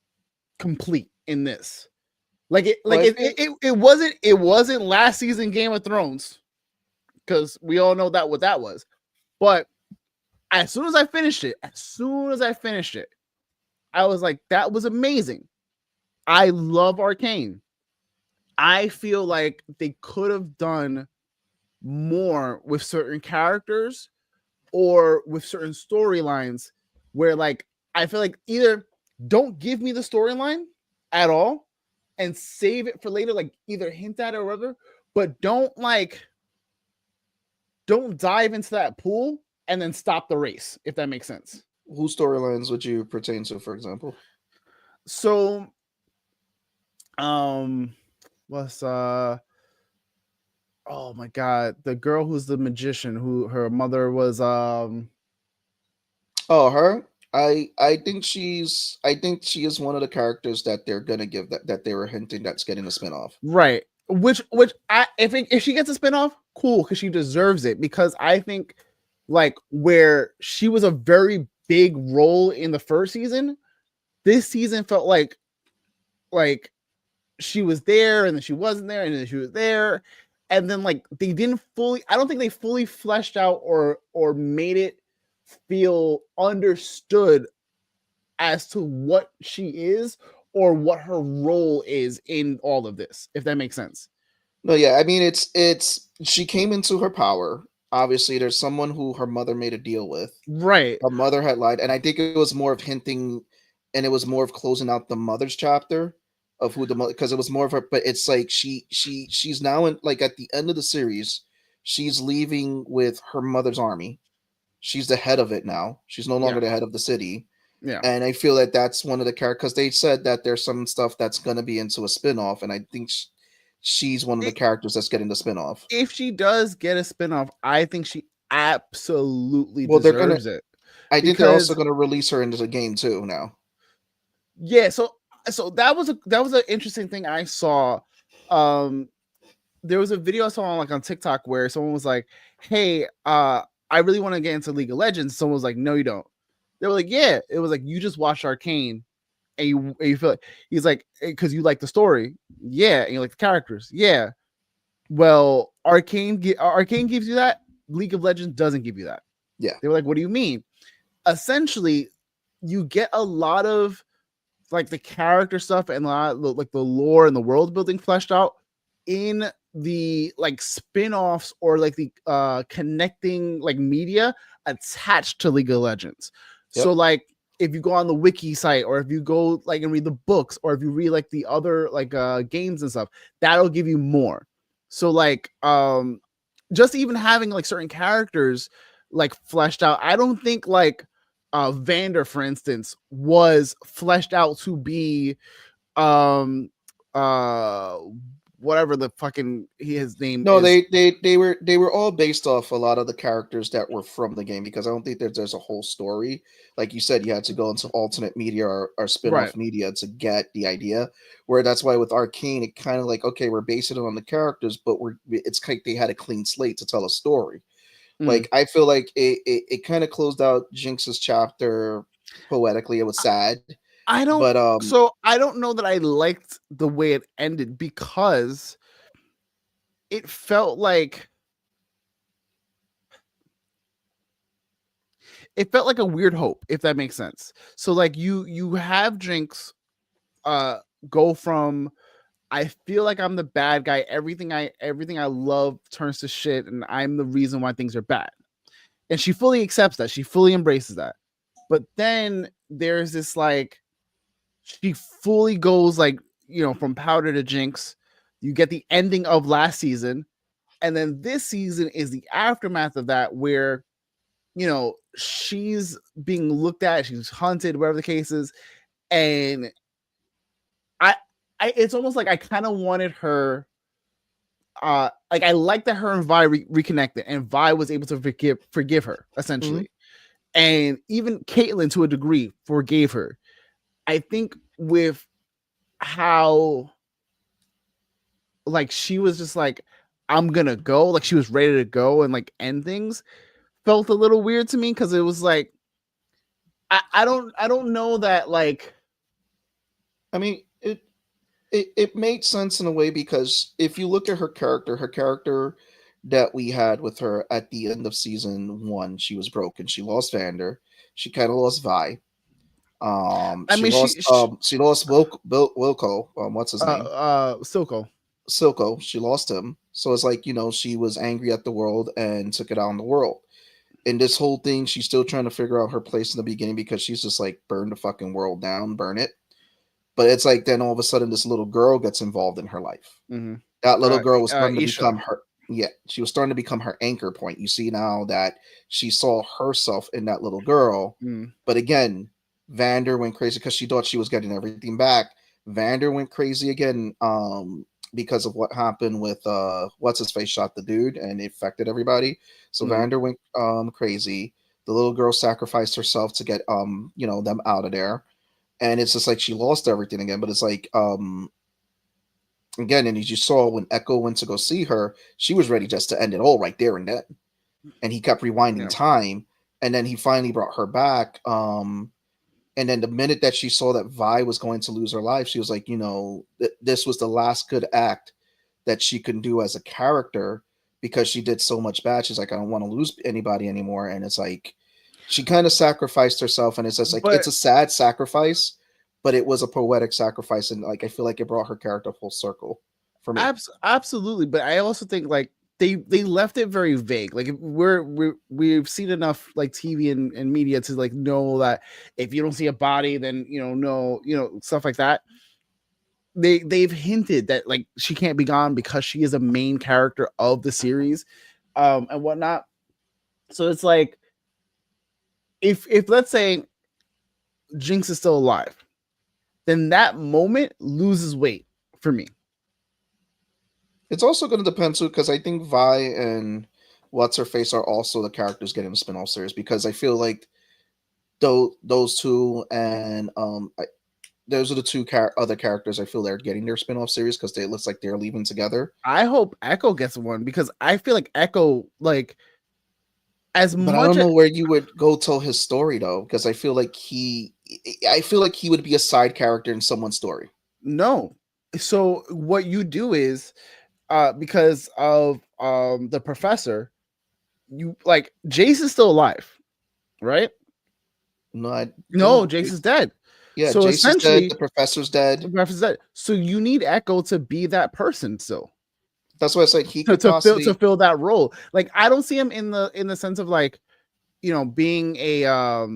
complete in this. Like it wasn't last season Game of Thrones, because we all know that what that was. But as soon as I finished it, I was like, that was amazing. I love Arcane. I feel like they could have done more with certain characters or with certain storylines where like I feel like either don't give me the storyline at all and save it for later, like either hint at it or whatever, but don't dive into that pool and then stop the race, if that makes sense. Whose storylines would you pertain to, for example? So what's oh my god, the girl who's the magician, who her mother was her. I think she is one of the characters that they're gonna give that they were hinting that's getting a spinoff. Right. Which if she gets a spinoff, cool, because she deserves it. Because I think like where she was a very big role in the first season, this season felt like she was there and then she wasn't there and then she was there. And then like they didn't fully, I don't think they fully fleshed out or made it feel understood as to what she is or what her role is in all of this, if that makes sense. No, yeah, I mean it's she came into her power. Obviously, there's someone who her mother made a deal with. Right. Her mother had lied, and I think it was more of hinting, and it was more of closing out the mother's chapter of who the mother, because it was more of her. But it's like she's now in, like at the end of the series, she's leaving with her mother's army. She's the head of it now. She's no longer the head of the city. Yeah. And I feel that that's one of the characters, because they said that there's some stuff that's going to be into a spinoff, and I think she's one of the characters that's getting the spinoff. If she does get a spinoff, I think she absolutely deserves it. I think they're also going to release her into the game too now. Yeah, so that was an interesting thing I saw. There was a video I saw on TikTok where someone was like, "Hey, I really want to get into League of Legends." Someone was like, "No, you don't." They were like, "Yeah." It was like, you just watched Arcane, and you feel like, he's like, because you like the story, yeah, and you like the characters, yeah. Well, Arcane gives you that. League of Legends doesn't give you that. Yeah. They were like, "What do you mean?" Essentially, you get a lot of like the character stuff and a lot of, like the lore and the world building fleshed out in the like spin-offs or like the connecting like media attached to League of Legends. Yep. So like if you go on the wiki site, or if you go like and read the books, or if you read like the other like games and stuff, that'll give you more. So like just even having like certain characters like fleshed out. I don't think like Vander, for instance, was fleshed out to be whatever the fucking his name No, is. they were all based off a lot of the characters that were from the game, because I don't think there's a whole story. Like you said, you had to go into alternate media or spin-off Right. media to get the idea. Where that's why with Arcane, it kind of like, okay, we're basing it on the characters, but it's like they had a clean slate to tell a story. Like I feel like it kind of closed out Jinx's chapter poetically. It was sad. I don't But so I don't know that I liked the way it ended, because it felt like a weird hope, if that makes sense. So like you have Jinx go from, I feel like I'm the bad guy, everything I love turns to shit, and I'm the reason why things are bad. And she fully accepts that. She fully embraces that. But then there's this like, she fully goes like, from powder to Jinx. You get the ending of last season, and then this season is the aftermath of that, where she's being looked at, she's hunted, whatever the case is. And I it's almost like I kind of wanted her, like I like that her and Vi reconnected, and Vi was able to forgive her essentially. And even Caitlyn to a degree forgave her. I think with how like she was just like, I'm gonna go, like she was ready to go and like end things, felt a little weird to me, because it was like I don't know that, like, I mean, it made sense in a way, because if you look at her character that we had with her at the end of season 1, she was broken. She lost Vander. She kind of lost Vi. She lost Wilco. What's his name? Silco. She lost him. So it's like, she was angry at the world and took it out on the world. And this whole thing, she's still trying to figure out her place in the beginning, because she's just like, burn the fucking world down, burn it. But it's like, then all of a sudden this little girl gets involved in her life. That little girl was starting to become her. Yeah, she was starting to become her anchor point. You see now that she saw herself in that little girl. But again, Vander went crazy because she thought she was getting everything back. Vander went crazy again because of what happened with what's his face shot the dude, and it affected everybody. So Vander went crazy. The little girl sacrificed herself to get them out of there. And it's just like she lost everything again. But it's like again, and as you saw when Echo went to go see her, she was ready just to end it all right there and then. And he kept rewinding time, and then he finally brought her back. And then the minute that she saw that Vi was going to lose her life, she was like, this was the last good act that she can do as a character, because she did so much bad. She's like, I don't want to lose anybody anymore. And it's like, she kind of sacrificed herself, and it's just like, it's a sad sacrifice, but it was a poetic sacrifice. And like, I feel like it brought her character full circle for me. Absolutely. But I also think like they left it very vague. Like we've seen enough like TV and media to like know that if you don't see a body, then stuff like that. They've hinted that like she can't be gone because she is a main character of the series, and whatnot. So it's like, if let's say Jinx is still alive, then that moment loses weight for me. It's also going to depend too, because I think Vi and what's her face are also the characters getting the spin-off series, because I feel like those two and those are the two other characters I feel they're getting their spin-off series, because it looks like they're leaving together. I hope Echo gets one, because I feel like Echo, like, but I don't know where you would go tell his story though, because I feel like he would be a side character in someone's story. No. So what you do is, because of the professor, you like Jace is still alive, right? No, Jace is dead. Yeah, so Jace is dead. The professor's dead. The professor's dead. So you need Echo to be that person still. That's why I said he could to fill that role. Like I don't see him in the sense of like, being a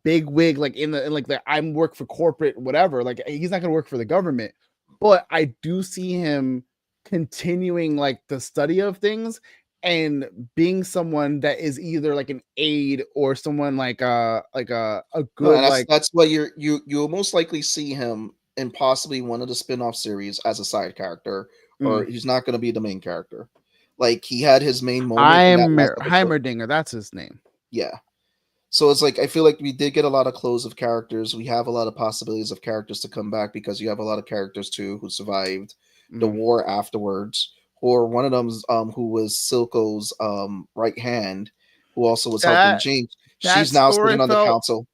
big wig, like in like the I'm work for corporate whatever. Like he's not gonna work for the government, but I do see him continuing like the study of things and being someone that is either like an aide or someone like a good that's why you'll most likely see him in possibly one of the spin-off series as a side character, or he's not going to be the main character. Like he had his main moment. Heimerdinger, that's his name. Yeah. So it's like I feel like we did get a lot of close of characters. We have a lot of possibilities of characters to come back because you have a lot of characters too who survived the war afterwards. Or one of them who was Silco's right hand, who also was helping Jinx. She's now sitting on the council.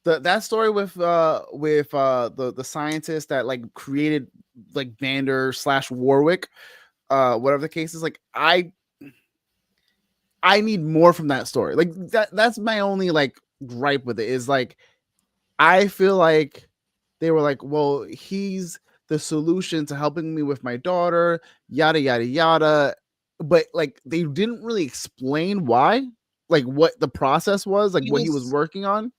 That story with the scientist that like created like Vander / Warwick, whatever the case is, like I need more from that story. Like that's my only like gripe with it is like I feel like they were like, well, he's the solution to helping me with my daughter, yada yada yada, but like they didn't really explain why, like what the process was, like what he was working on.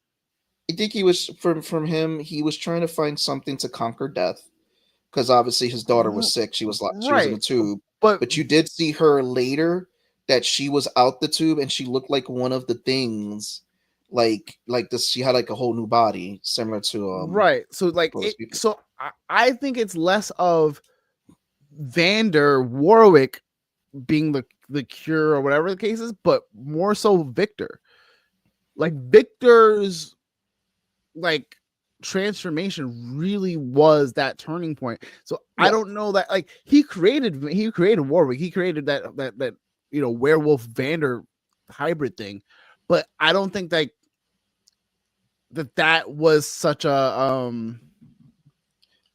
I think he was from him. He was trying to find something to conquer death, because obviously his daughter was sick. She was in a tube, but you did see her later that she was out the tube and she looked like one of the things, like this. She had like a whole new body, similar to So like I think it's less of Vander Warwick being the cure or whatever the case is, but more so Victor. Like Victor's like transformation really was that turning point. So I don't know that like he created Warwick. He created that werewolf Vander hybrid thing, but I don't think that was such a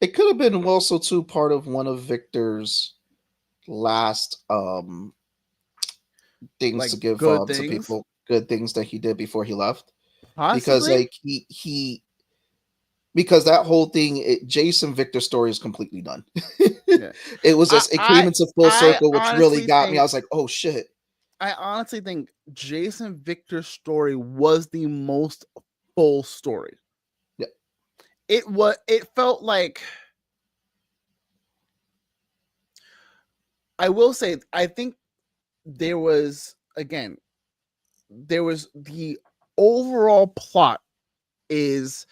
It could have been also too part of one of Victor's last things like to give to people, good things that he did before he left. Possibly? Because like he because that whole thing, Jason Victor story is completely done. It was just it came into full circle, which really got me. I was like, oh shit. I honestly think Jason Victor's story was the most full story. Yeah. It felt like, I will say, I think there was the overall plot is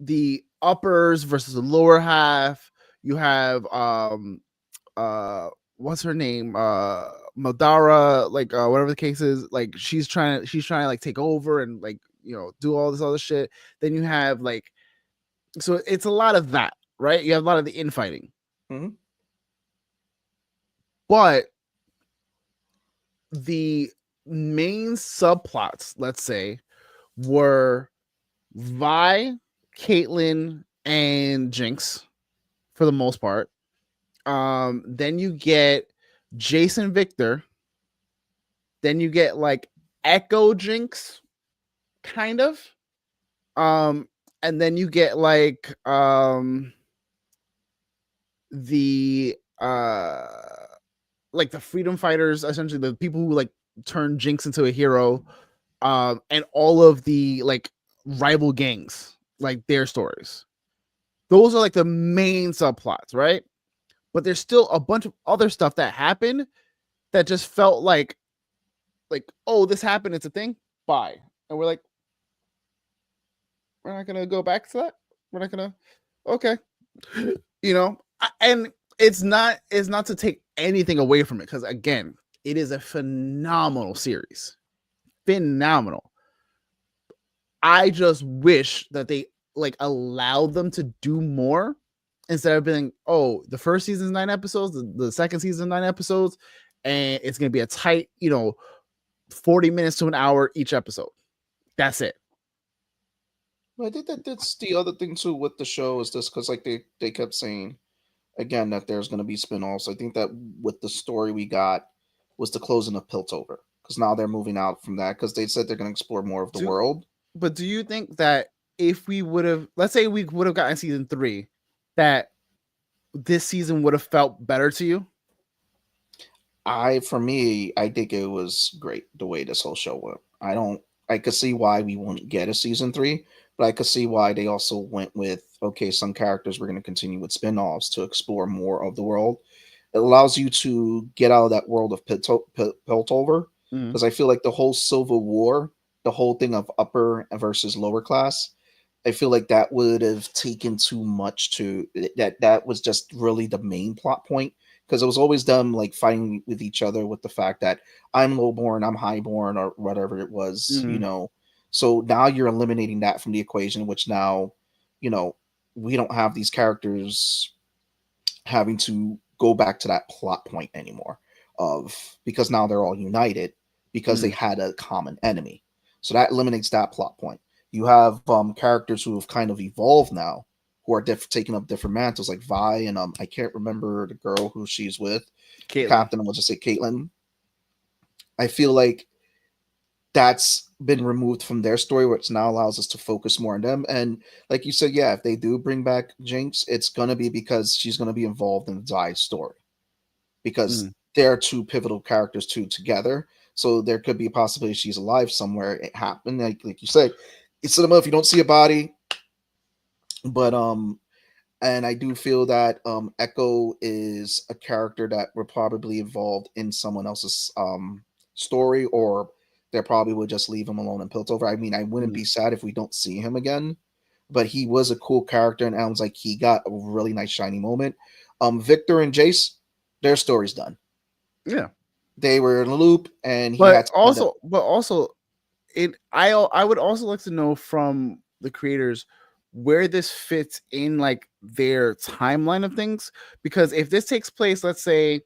the uppers versus the lower half. You have what's her name? Madara, like whatever the case is, like she's trying to like take over and like do all this other shit. Then you have like, so it's a lot of that, right? You have a lot of the infighting. Mm-hmm. But the main subplots, let's say, were Vi, Caitlyn, and Jinx for the most part. Then you get Jason Victor. Then you get like Echo Jinx, kind of. And then you get like the freedom fighters, essentially the people who like turn Jinx into a hero, and all of the like rival gangs, like their stories. Those are like the main subplots, right? But there's still a bunch of other stuff that happened that just felt like, oh, this happened, it's a thing, bye. And we're like, we're not gonna go back to that. We're not gonna, okay, and it's not to take anything away from it, because again, it is a phenomenal series. Phenomenal. I just wish that they like allowed them to do more instead of being, oh, the first season's 9 episodes, the second season 9 episodes, and it's gonna be a tight, 40 minutes to an hour each episode. That's it. Well, I think that's the other thing too with the show is this, because like they kept saying again that there's going to be spin-offs. I think that with the story we got was the closing of Piltover, because now they're moving out from that, because they said they're going to explore more of the world. But do you think that if we would have, let's say we would have gotten season 3, that this season would have felt better to you? For me, I think it was great the way this whole show went. I could see why we won't get a season 3, but I could see why they also went with, okay, some characters we're going to continue with spin-offs to explore more of the world. It allows you to get out of that world of Piltover, because I feel like the whole Civil War, the whole thing of upper versus lower class, I feel like that would have taken too much to that was just really the main plot point, because it was always them like fighting with each other with the fact that I'm lowborn, I'm highborn, or whatever it was, So now you're eliminating that from the equation, which now, we don't have these characters having to go back to that plot point anymore because now they're all united because they had a common enemy. So that eliminates that plot point. You have characters who have kind of evolved now, who are taking up different mantles, like Vi and I can't remember the girl who she's with. Caitlin. Captain, we'll just say Caitlin. I feel like that's been removed from their story, which now allows us to focus more on them. And like you said, yeah, if they do bring back Jinx, it's gonna be because she's gonna be involved in Vi's story, because they're two pivotal characters together. So there could be a possibility she's alive somewhere. It happened, like you said, it's cinema if you don't see a body. But and I do feel that Echo is a character that were probably involved in someone else's story, or they probably would just leave him alone in Piltover. I mean, I wouldn't be sad if we don't see him again, but he was a cool character, and Alan's like he got a really nice shiny moment. Victor and Jace, their story's done. Yeah, they were in a loop, and he but had to also, I would also like to know from the creators where this fits in like their timeline of things, because if this takes place, let's say,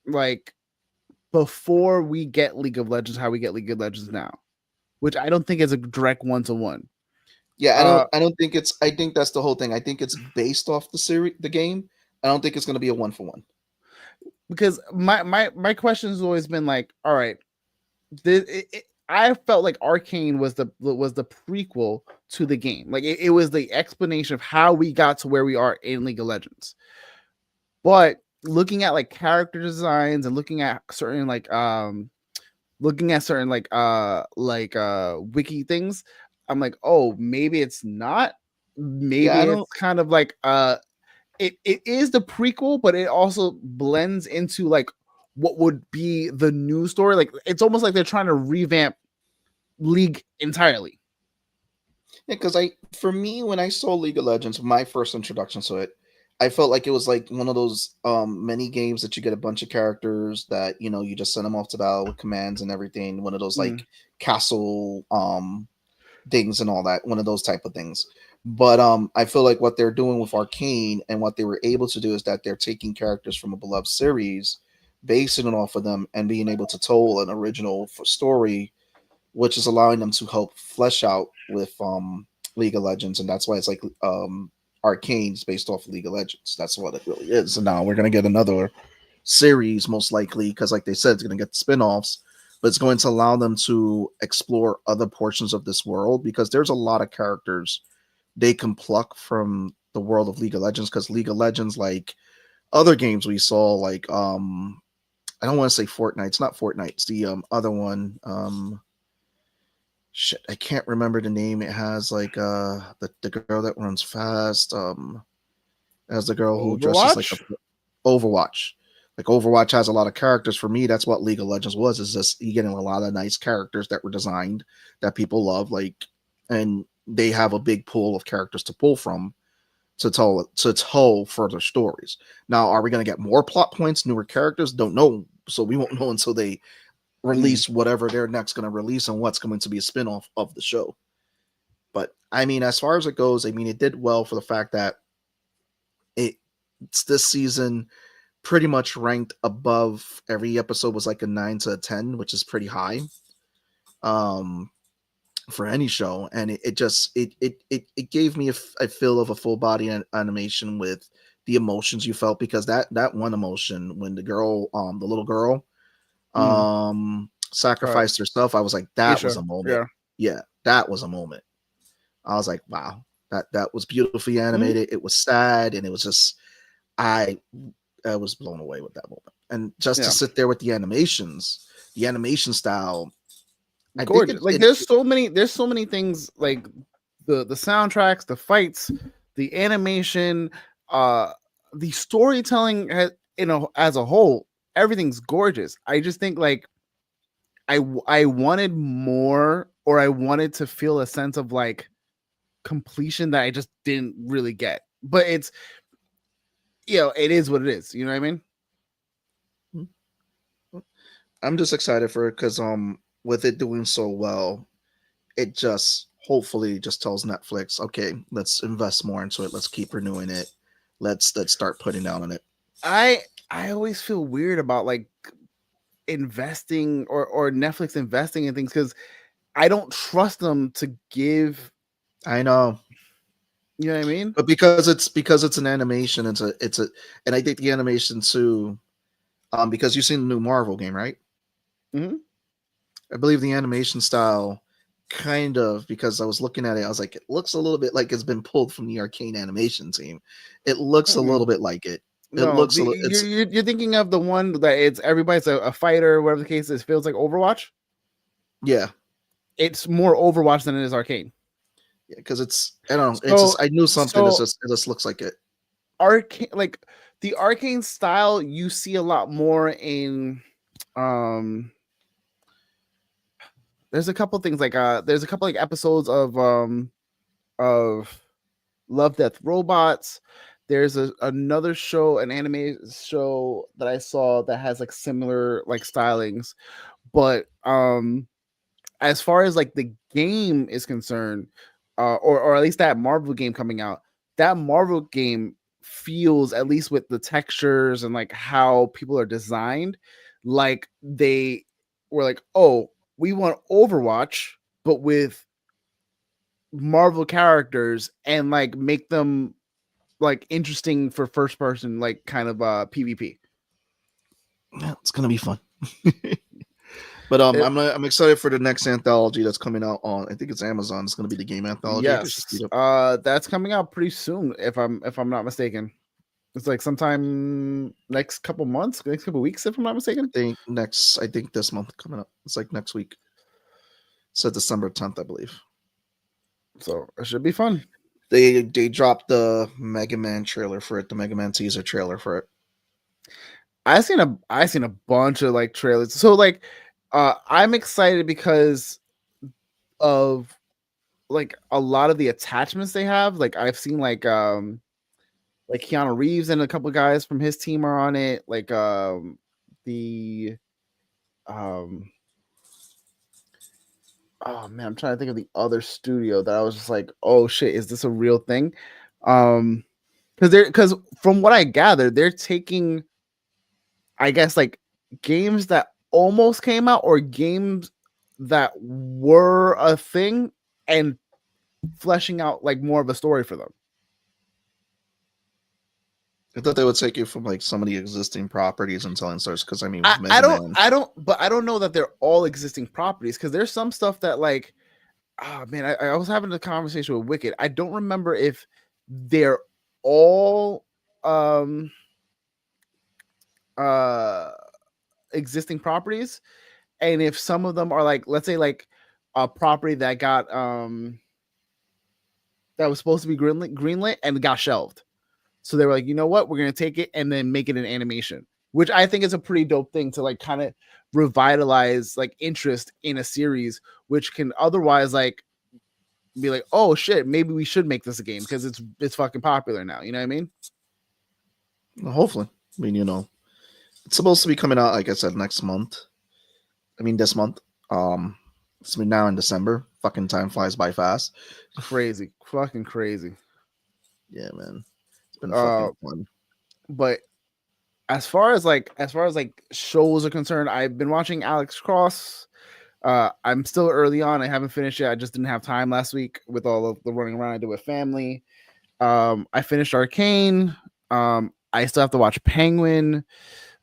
like before we get League of Legends, how we get League of Legends now, which I don't think is a direct one-to-one. Yeah, I don't think it's. I think that's the whole thing. I think it's based off the game. I don't think it's going to be a 1-for-1. Because my question has always been like, all right, I felt like Arcane was the prequel to the game. Like it was the explanation of how we got to where we are in League of Legends. But looking at like character designs and looking at certain wiki things, I'm like, oh, maybe it's not. Maybe it's kind of like it is the prequel, but it also blends into like what would be the new story. Like it's almost like they're trying to revamp League entirely. Yeah, because for me, when I saw League of Legends, my first introduction to it, I felt like it was like one of those mini games that you get a bunch of characters that you just send them off to battle with commands and everything. One of those like castle things and all that. One of those type of things. But I feel like what they're doing with Arcane and what they were able to do is that they're taking characters from a beloved series, basing it off of them, and being able to tell an original story, which is allowing them to help flesh out with League of Legends. And that's why it's like Arcane's based off of League of Legends. That's what it really is. And now we're going to get another series, most likely, because like they said, it's going to get spin-offs, but it's going to allow them to explore other portions of this world, because there's a lot of characters they can pluck from the world of League of Legends, because League of Legends, like other games we saw, like I don't want to say Fortnite. It's not Fortnite. It's the other one. Shit, I can't remember the name. It has like the girl that runs fast. As the girl who dresses like Overwatch. Like Overwatch has a lot of characters. For me, that's what League of Legends was. Is just you getting a lot of nice characters that were designed that people love, like, and they have a big pool of characters to pull from to tell further stories. Now, are we going to get more plot points, newer characters? Don't know. So we won't know until they release whatever they're next going to release and what's going to be a spinoff of the show. But I mean, as far as it goes, I mean, it did well for the fact that it's this season pretty much ranked above. Every episode was like a 9 to a 10, which is pretty high. For any show, and it gave me a feel of a full body animation with the emotions you felt, because that one emotion when the girl, the little girl, sacrificed herself, I was like, that was a moment. Yeah, that was a moment. I was like, wow, That was beautifully animated. It was sad, and it was just I was blown away with that moment. And just to sit there with the animations, the animation style, gorgeous. There's so many things, like the soundtracks, the fights, the animation, the storytelling, as a whole, everything's gorgeous. I just think like I wanted more, or I wanted to feel a sense of like completion that I just didn't really get. But it's, it is what it is. You know what I mean? I'm just excited for it because with it doing so well, it just hopefully just tells Netflix, okay, let's invest more into it. Let's keep renewing it. Let's start putting down on it. I always feel weird about like investing or Netflix investing in things, because I don't trust them to give. I know. You know what I mean? But because it's an animation, and I think the animation too, because you've seen the new Marvel game, right? Mm-hmm. I believe the animation style kind of, because I was looking at it, I was like, it looks a little bit like it's been pulled from the Arcane animation team. It looks a little bit like it. No, it looks you're thinking of the one that it's everybody's a fighter, whatever the case is. Feels like Overwatch. Yeah, it's more Overwatch than it is Arcane. Yeah, because I don't know. I knew something. It just looks like it. Arcane, like the Arcane style, you see a lot more in. There's a couple things like there's a couple like episodes of Love, Death, Robots. There's another show, an anime show that I saw that has like similar like stylings, but as far as like the game is concerned, or at least that Marvel game coming out, that Marvel game feels, at least with the textures and like how people are designed, like they were like, oh, we want Overwatch, but with Marvel characters, and like make them like interesting for first person, like kind of PvP. Yeah, it's gonna be fun. But I'm excited for the next anthology that's coming out on, I think it's Amazon. It's gonna be the game anthology. Yes, that's coming out pretty soon, if I'm not mistaken. It's like sometime next couple months, next couple weeks, if I'm not mistaken. I think this month coming up. It's like next week. So December 10th, I believe. So it should be fun. They dropped the Mega Man trailer for it, the Mega Man teaser trailer for it. I seen a bunch of like trailers. So like I'm excited because of like a lot of the attachments they have. Like I've seen like Keanu Reeves and a couple guys from his team are on it. Like oh man, I'm trying to think of the other studio that I was just like, oh shit, is this a real thing? Because from what I gather, they're taking, I guess, like games that almost came out or games that were a thing and fleshing out like more of a story for them. I thought they would take you from like some of the existing properties and telling stories, because I mean, I don't know that they're all existing properties, because there's some stuff that like, oh man, I was having a conversation with Wicked. I don't remember if they're all existing properties, and if some of them are like, let's say like a property that got that was supposed to be greenlit and got shelved. So they were like, you know what, we're going to take it and then make it an animation, which I think is a pretty dope thing to like kind of revitalize like interest in a series, which can otherwise like be like, oh shit, maybe we should make this a game because it's fucking popular now. You know what I mean? Well, hopefully. I mean, it's supposed to be coming out, like I said, next month. I mean, this month. It's now in December. Fucking time flies by fast. Crazy. Fucking crazy. Yeah, man. It's been fucking fun. But as far as like shows are concerned, I've been watching Alex Cross. I'm still early on. I haven't finished yet. I just didn't have time last week with all of the running around I did with family. I finished Arcane. I still have to watch Penguin.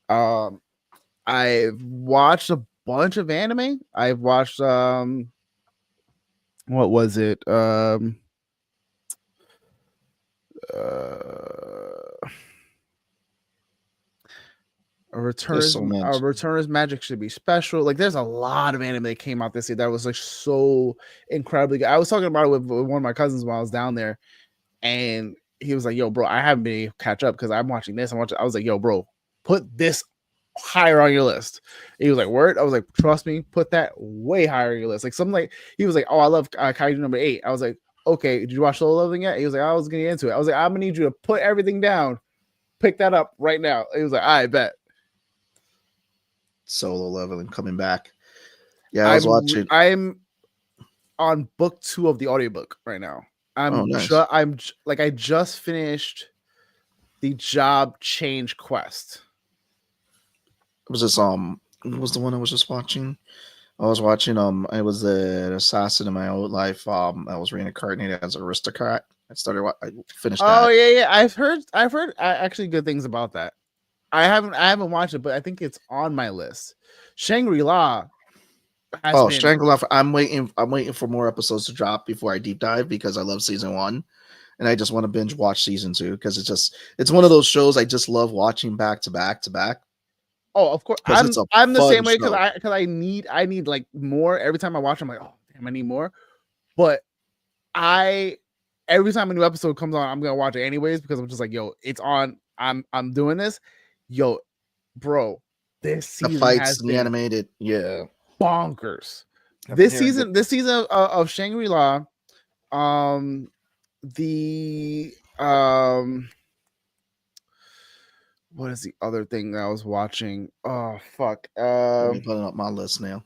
I've watched a bunch of anime. I've watched what was it? A Returner's Magic should be special. Like, there's a lot of anime that came out this year that was like so incredibly good. I was talking about it with one of my cousins when I was down there, and he was like, "Yo, bro, I haven't been able to catch up because I'm watching this. I was like, "Yo, bro, put this higher on your list." And he was like, "Word?" I was like, "Trust me, put that way higher on your list." Like something like he was like, "Oh, I love Kaiju number 8." I was like, "Okay, did you watch Solo Leveling yet?" He was like, "I was gonna get into it." I was like, "I'm gonna need you to put everything down, pick that up right now." He was like, "I bet." Solo Leveling coming back. Yeah, I was watching. I'm on book 2 of the audiobook right now. I just finished the job change quest. It was this what was the one I was just watching? I was watching I was an assassin in my old life. I was reincarnated as an aristocrat. I finished that. Oh yeah. I've heard actually good things about that. I haven't watched it, but I think it's on my list. Shangri-La. Shangri-La. I'm waiting for more episodes to drop before I deep dive because I love season 1, and I just want to binge watch season 2 because it's one of those shows I just love watching back to back to back. Oh, of course. I'm the same way because I need like more every time I watch. I'm like, oh damn, I need more. But every time a new episode comes on, I'm gonna watch it anyways because I'm just like, yo, it's on. I'm doing this. Yo, bro, this season the fights and the animated, yeah, bonkers. This season of Shangri-La, what is the other thing that I was watching? Oh fuck! I'm putting up my list now.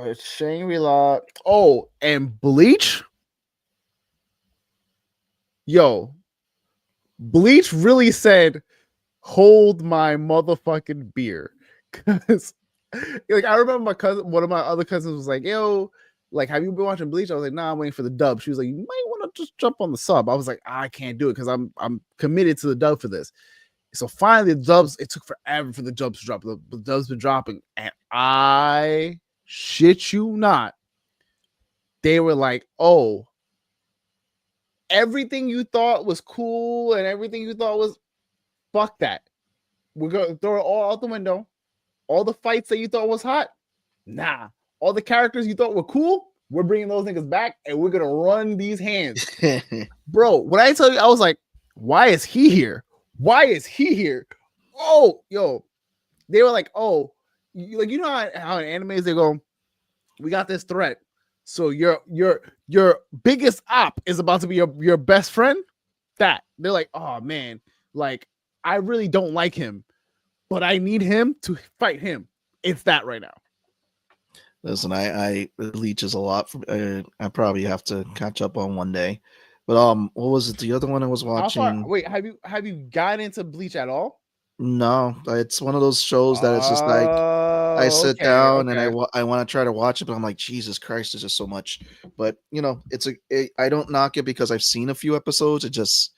It's Shangri-La. Oh, and Bleach. Yo, Bleach really said, "Hold my motherfucking beer," because like I remember one of my other cousins was like, "Yo, like, have you been watching Bleach?" I was like, "Nah, I'm waiting for the dub." She was like, "You might want to just jump on the sub." I was like, "I can't do it because I'm committed to the dub for this." So finally, the dubs. It took forever for the dubs to drop. The dubs been dropping, and I shit you not, they were like, "Oh, everything you thought was cool and everything you thought was fuck that. We're gonna throw it all out the window. All the fights that you thought was hot, nah. All the characters you thought were cool, we're bringing those niggas back and we're gonna run these hands." Bro, when I tell you, I was like, "Why is he here? Why is he here?" Oh, yo, they were like, "Oh, you know how in animes they go, we got this threat. So your biggest op is about to be your best friend." That they're like, "Oh man, like I really don't like him, but I need him to fight him." It's that right now. Listen, I Bleach is a lot. I probably have to catch up on one day. But what was it? The other one I was watching. Wait, have you gotten into Bleach at all? No, it's one of those shows that it's just like I sit down and I want to try to watch it, but I'm like, Jesus Christ, there's just so much. But you know, I don't knock it because I've seen a few episodes. It just,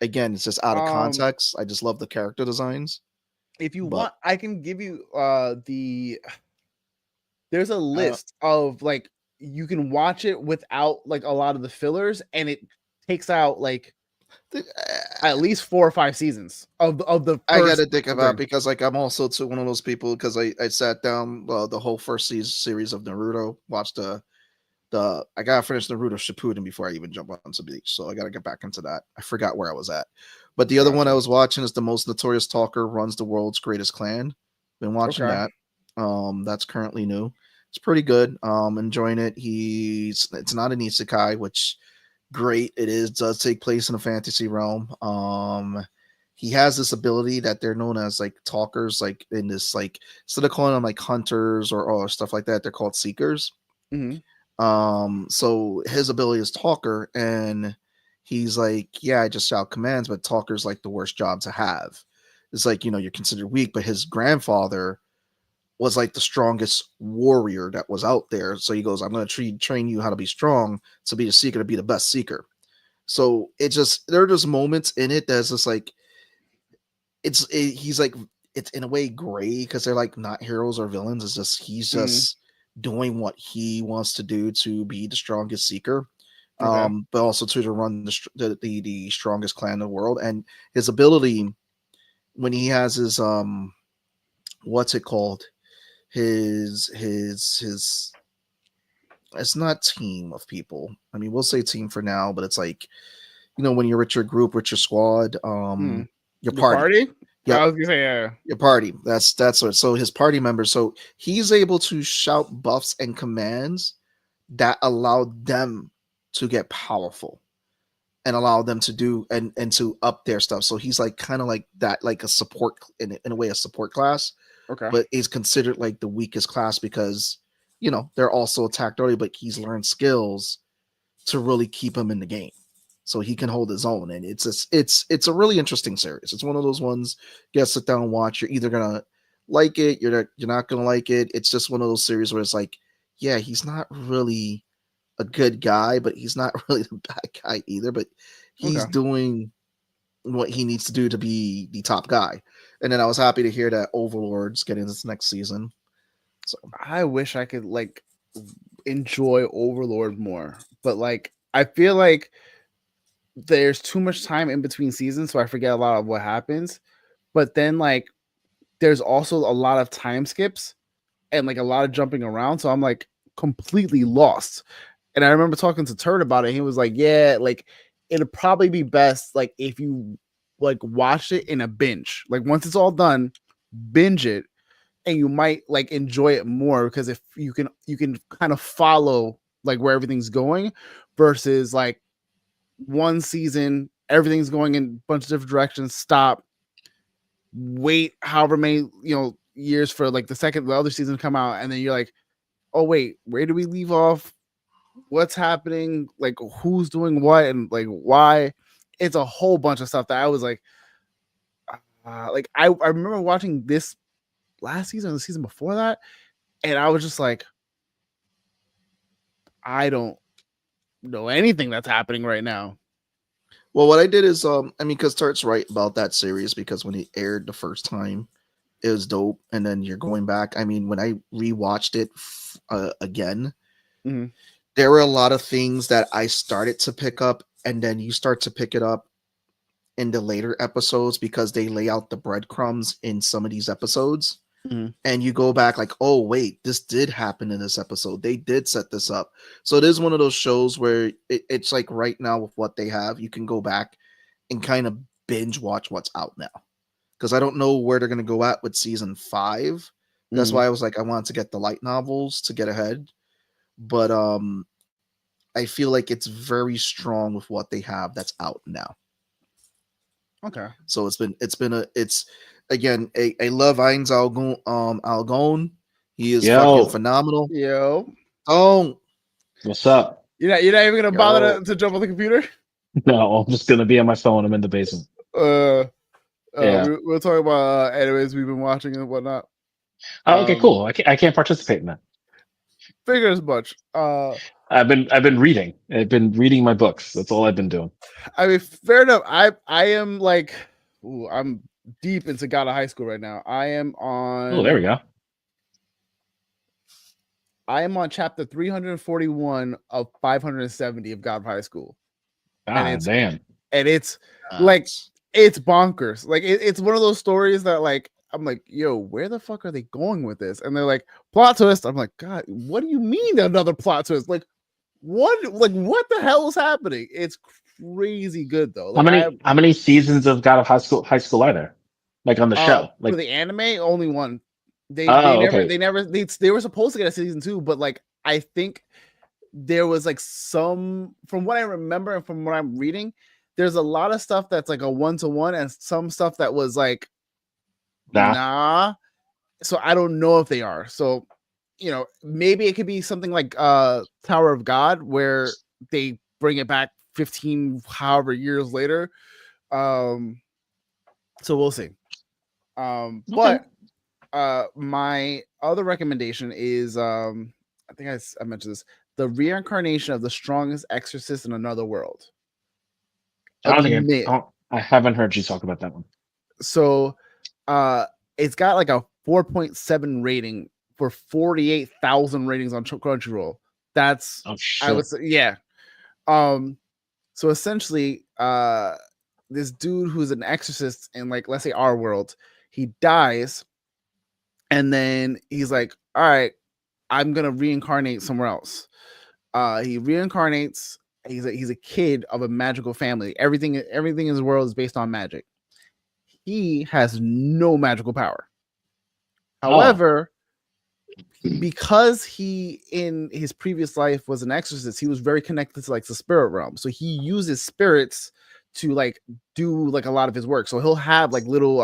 again, it's just out of context. I just love the character designs. If you want, I can give you there's a list of like you can watch it without like a lot of the fillers, and it takes out like at least 4 or 5 seasons of the first. I gotta think about because like I'm also one of those people because I sat down the whole first series of Naruto, watched I gotta finish Naruto Shippuden before I even jump onto Bleach, so I gotta get back into that. I forgot where I was at, but the other one I was watching is The Most Notorious Talker Runs the World's Greatest Clan. Been watching that. That's currently new. It's pretty good. Enjoying it. It's not an isekai, which great it does take place in a fantasy realm. He has this ability that they're known as like talkers, like in this like instead of calling them like hunters or stuff like that, they're called seekers. Mm-hmm. So his ability is talker, and he's like, yeah, I just shout commands, but talker's like the worst job to have. It's like, you know, you're considered weak, but his grandfather was like the strongest warrior that was out there. So he goes, I'm going to train you how to be strong, to be a seeker, to be the best seeker. So there are just moments in it that's just like, he's like, it's in a way gray because they're like not heroes or villains. It's just, he's just doing what he wants to do to be the strongest seeker. but also to run the strongest clan in the world. And his ability when he has his what's it called? His it's not team of people. I mean, we'll say team for now, but it's like, you know, when you're with your group, with your squad, your party. Yeah, I was gonna say your party. That's what. So his party members. So he's able to shout buffs and commands that allow them to get powerful and allow them to do and to up their stuff. So he's like kind of like that, like a support in a way, a support class. Okay. But is considered like the weakest class because, you know, they're also attacked early, but he's learned skills to really keep him in the game. So he can hold his own. And it's a really interesting series. It's one of those ones you gotta sit down and watch. You're either gonna like it, you're not gonna like it. It's just one of those series where it's like, yeah, he's not really a good guy, but he's not really the bad guy either. But he's doing what he needs to do to be the top guy. And then I was happy to hear that Overlord's getting this next season. So I wish I could like enjoy Overlord more, but like I feel like there's too much time in between seasons, so I forget a lot of what happens. But then like there's also a lot of time skips and like a lot of jumping around, so I'm like completely lost. And I remember talking to Turd about it. He was like, "Yeah, like it'd probably be best like if you like watch it in a binge. Like once it's all done, binge it, and you might like enjoy it more because if you can kind of follow like where everything's going versus like one season everything's going in a bunch of different directions. Stop, wait however many years for like the other season to come out, and then you're like, oh wait, where do we leave off? What's happening? Like who's doing what and like why? It's a whole bunch of stuff that I was like I remember watching this last season or the season before that, and I was just like, I don't know anything that's happening right now. Well, what I did is I mean, because Turt's right about that series, because when it aired the first time, it was dope, and then you're going back. I mean, when I rewatched it again, there were a lot of things that I started to pick up, and then you start to pick it up in the later episodes because they lay out the breadcrumbs in some of these episodes. And you go back like, oh wait, this did happen in this episode. They did set this up. So it is one of those shows where it's like right now with what they have, you can go back and kind of binge watch what's out now. Because I don't know where they're going to go at with season 5. That's why I was like, I wanted to get the light novels to get ahead. But I feel like it's very strong with what they have that's out now. Okay. So it's again, I love Ainz Algon. He is fucking phenomenal. Yo. Oh, what's up? You're not even gonna bother to jump on the computer? No, I'm just gonna be on my phone. I'm in the basement. We'll talk about animes we've been watching and whatnot. Oh, okay, cool. I can't participate in that. Figure as much. I've been reading. I've been reading my books. That's all I've been doing. I mean, fair enough. I am like, I'm deep into God of High School right now. I am on. Oh, there we go. I am on chapter 341 of 570 of God of High School. Damn. And it's like it's bonkers. Like it's one of those stories that like I'm like, yo, where the fuck are they going with this? And they're like, plot twist. I'm like, God, what do you mean another plot twist? Like, what the hell is happening? It's crazy good though. Like, how many seasons of God of High School are there? Like on the show? Like for the anime, only one. They were supposed to get a season 2, but like I think there was like some, from what I remember and from what I'm reading, there's a lot of stuff that's like a 1-to-1 and some stuff that was like nah. So I don't know if they are. So maybe it could be something like Tower of God where they bring it back 15 however years later. So we'll see. But my other recommendation is I think I mentioned this, the reincarnation of the strongest exorcist in another world. I haven't heard you talk about that one. So it's got like a 4.7 rating for 48,000 ratings on Crunchyroll. That's I would say, yeah. So essentially, this dude who's an exorcist in, like, let's say our world, he dies, and then he's like, all right, I'm gonna reincarnate somewhere else. He reincarnates. He's a kid of a magical family. Everything in his world is based on magic. He has no magical power. However, because he in his previous life was an exorcist, he was very connected to like the spirit realm. So he uses spirits to like do like a lot of his work. So he'll have like little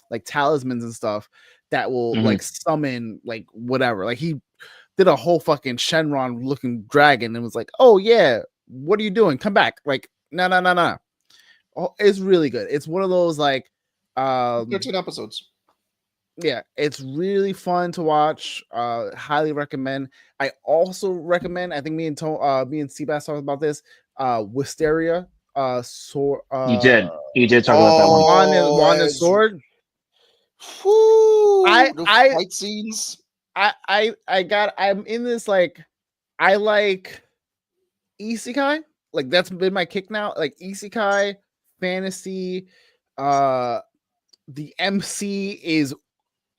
like talismans and stuff that will like summon like whatever. Like he did a whole fucking Shenron looking dragon and was like, oh yeah, what are you doing? Come back. Like, no. Oh, it's really good. It's one of those like 13 episodes. Yeah, it's really fun to watch. Highly recommend. I also recommend, I think me and Seabass talked about this, Wisteria. You did talk about that one. Wand and Sword. Whoo, I fight scenes. I'm in this like, I like isekai. Like that's been my kick now. Like isekai, fantasy. The MC is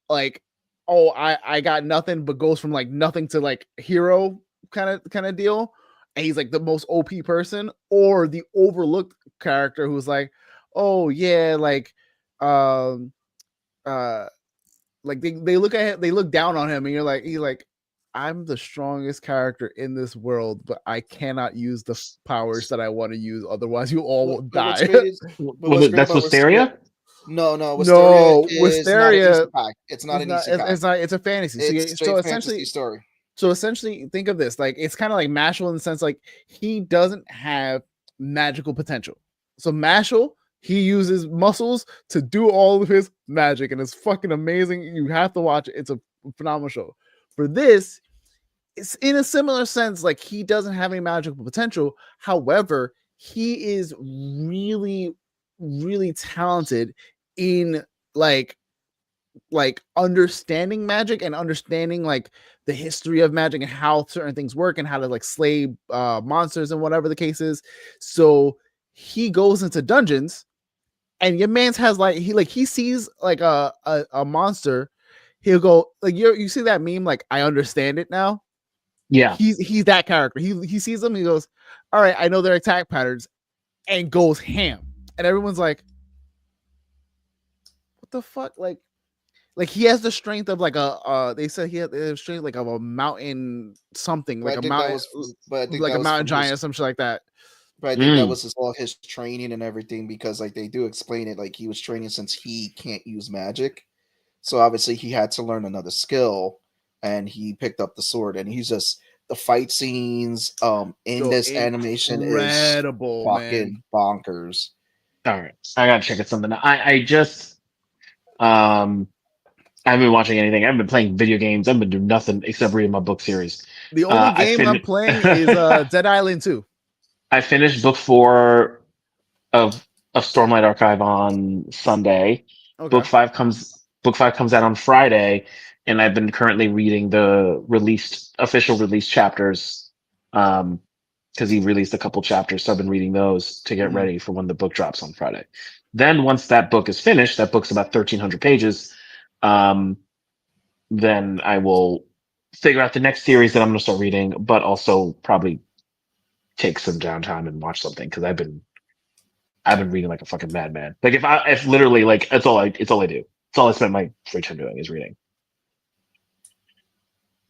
like, oh, I got nothing, but goes from like nothing to like hero kind of deal. And he's like the most OP person, or the overlooked character who's like, oh yeah, like like they look at him, they look down on him, and he's like, I'm the strongest character in this world, but I cannot use the powers that I want to use, otherwise you all will die. That's Wisteria? No, Wisteria Wisteria. It's not an isekai. It's a fantasy. It's so essentially story. So essentially, think of this like it's kind of like Mashal in the sense like he doesn't have magical potential. So Mashal, he uses muscles to do all of his magic, and it's fucking amazing. You have to watch it. It's a phenomenal show. For this, it's in a similar sense, like he doesn't have any magical potential. However, he is really, really talented in like understanding magic and understanding like the history of magic and how certain things work and how to like slay monsters and whatever the case is. So he goes into dungeons, and your man's has like he sees like a monster, he'll go like you see that meme like I understand it now. Yeah, he's that character. He sees them, he goes, all right, I know their attack patterns, and goes ham. And everyone's like, what the fuck? Like he has the strength of like they said he had the strength like of a mountain something, like a mountain, like a mountain giant or some shit like that. But I think that was all his training and everything, because like they do explain it, like he was training since he can't use magic. So obviously he had to learn another skill, and he picked up the sword, and he's just the fight scenes in this animation is fucking bonkers. All right, I gotta check it something. I just I haven't been watching anything. I haven't been playing video games. I haven't been doing nothing except reading my book series. The only game I'm playing is Dead Island 2. I finished book 4 of Stormlight Archive on Sunday. Okay. Book 5 comes out on Friday, and I've been currently reading the official release chapters. Because he released a couple chapters, so I've been reading those to get ready for when the book drops on Friday. Then once that book is finished, that book's about 1,300 pages. Then I will figure out the next series that I'm going to start reading, but also probably take some downtime and watch something, because I've been reading like a fucking madman. Like if literally like it's all I do. It's all I spend my free time doing is reading,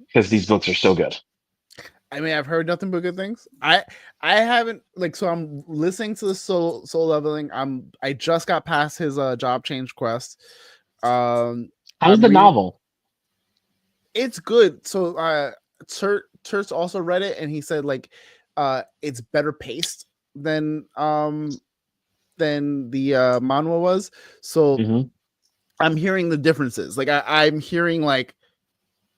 because these books are so good. I mean, I've heard nothing but good things. I haven't so I'm listening to the Soul Leveling. I just got past his job change quest. How's the novel? It's good. So Turt's also read it, and he said like it's better paced than the manhwa was. So I'm hearing the differences. Like I'm hearing like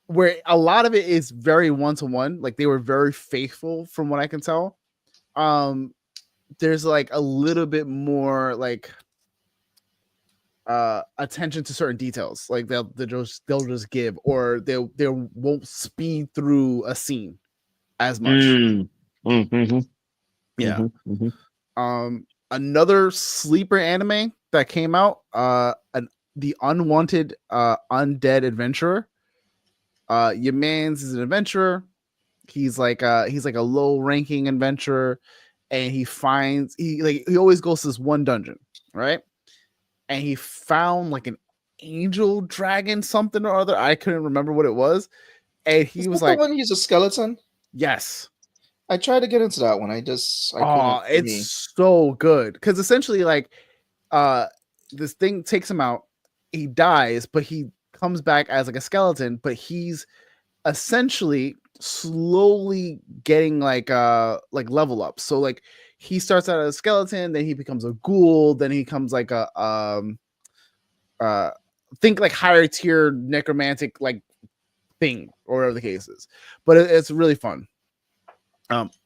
where a lot of it is very one-to-one, like they were very faithful from what I can tell. There's like a little bit more like attention to certain details, like they'll just give, or they won't speed through a scene as much. Yeah. Mm-hmm. Another sleeper anime that came out, the Unwanted Undead Adventurer. Your man's is an adventurer. He's like a low ranking adventurer, and he always goes to this one dungeon, right? And he found like an angel dragon something or other. I couldn't remember what it was. And he was like, the one he's a skeleton. yes. I tried to get into that one. I couldn't. It's so good because essentially, like, this thing takes him out. He dies, but he comes back as like a skeleton. But he's essentially slowly getting like level up. So like he starts out as a skeleton, then he becomes a ghoul, then he becomes like a think like higher tier necromantic like thing or whatever the case is. But it's really fun.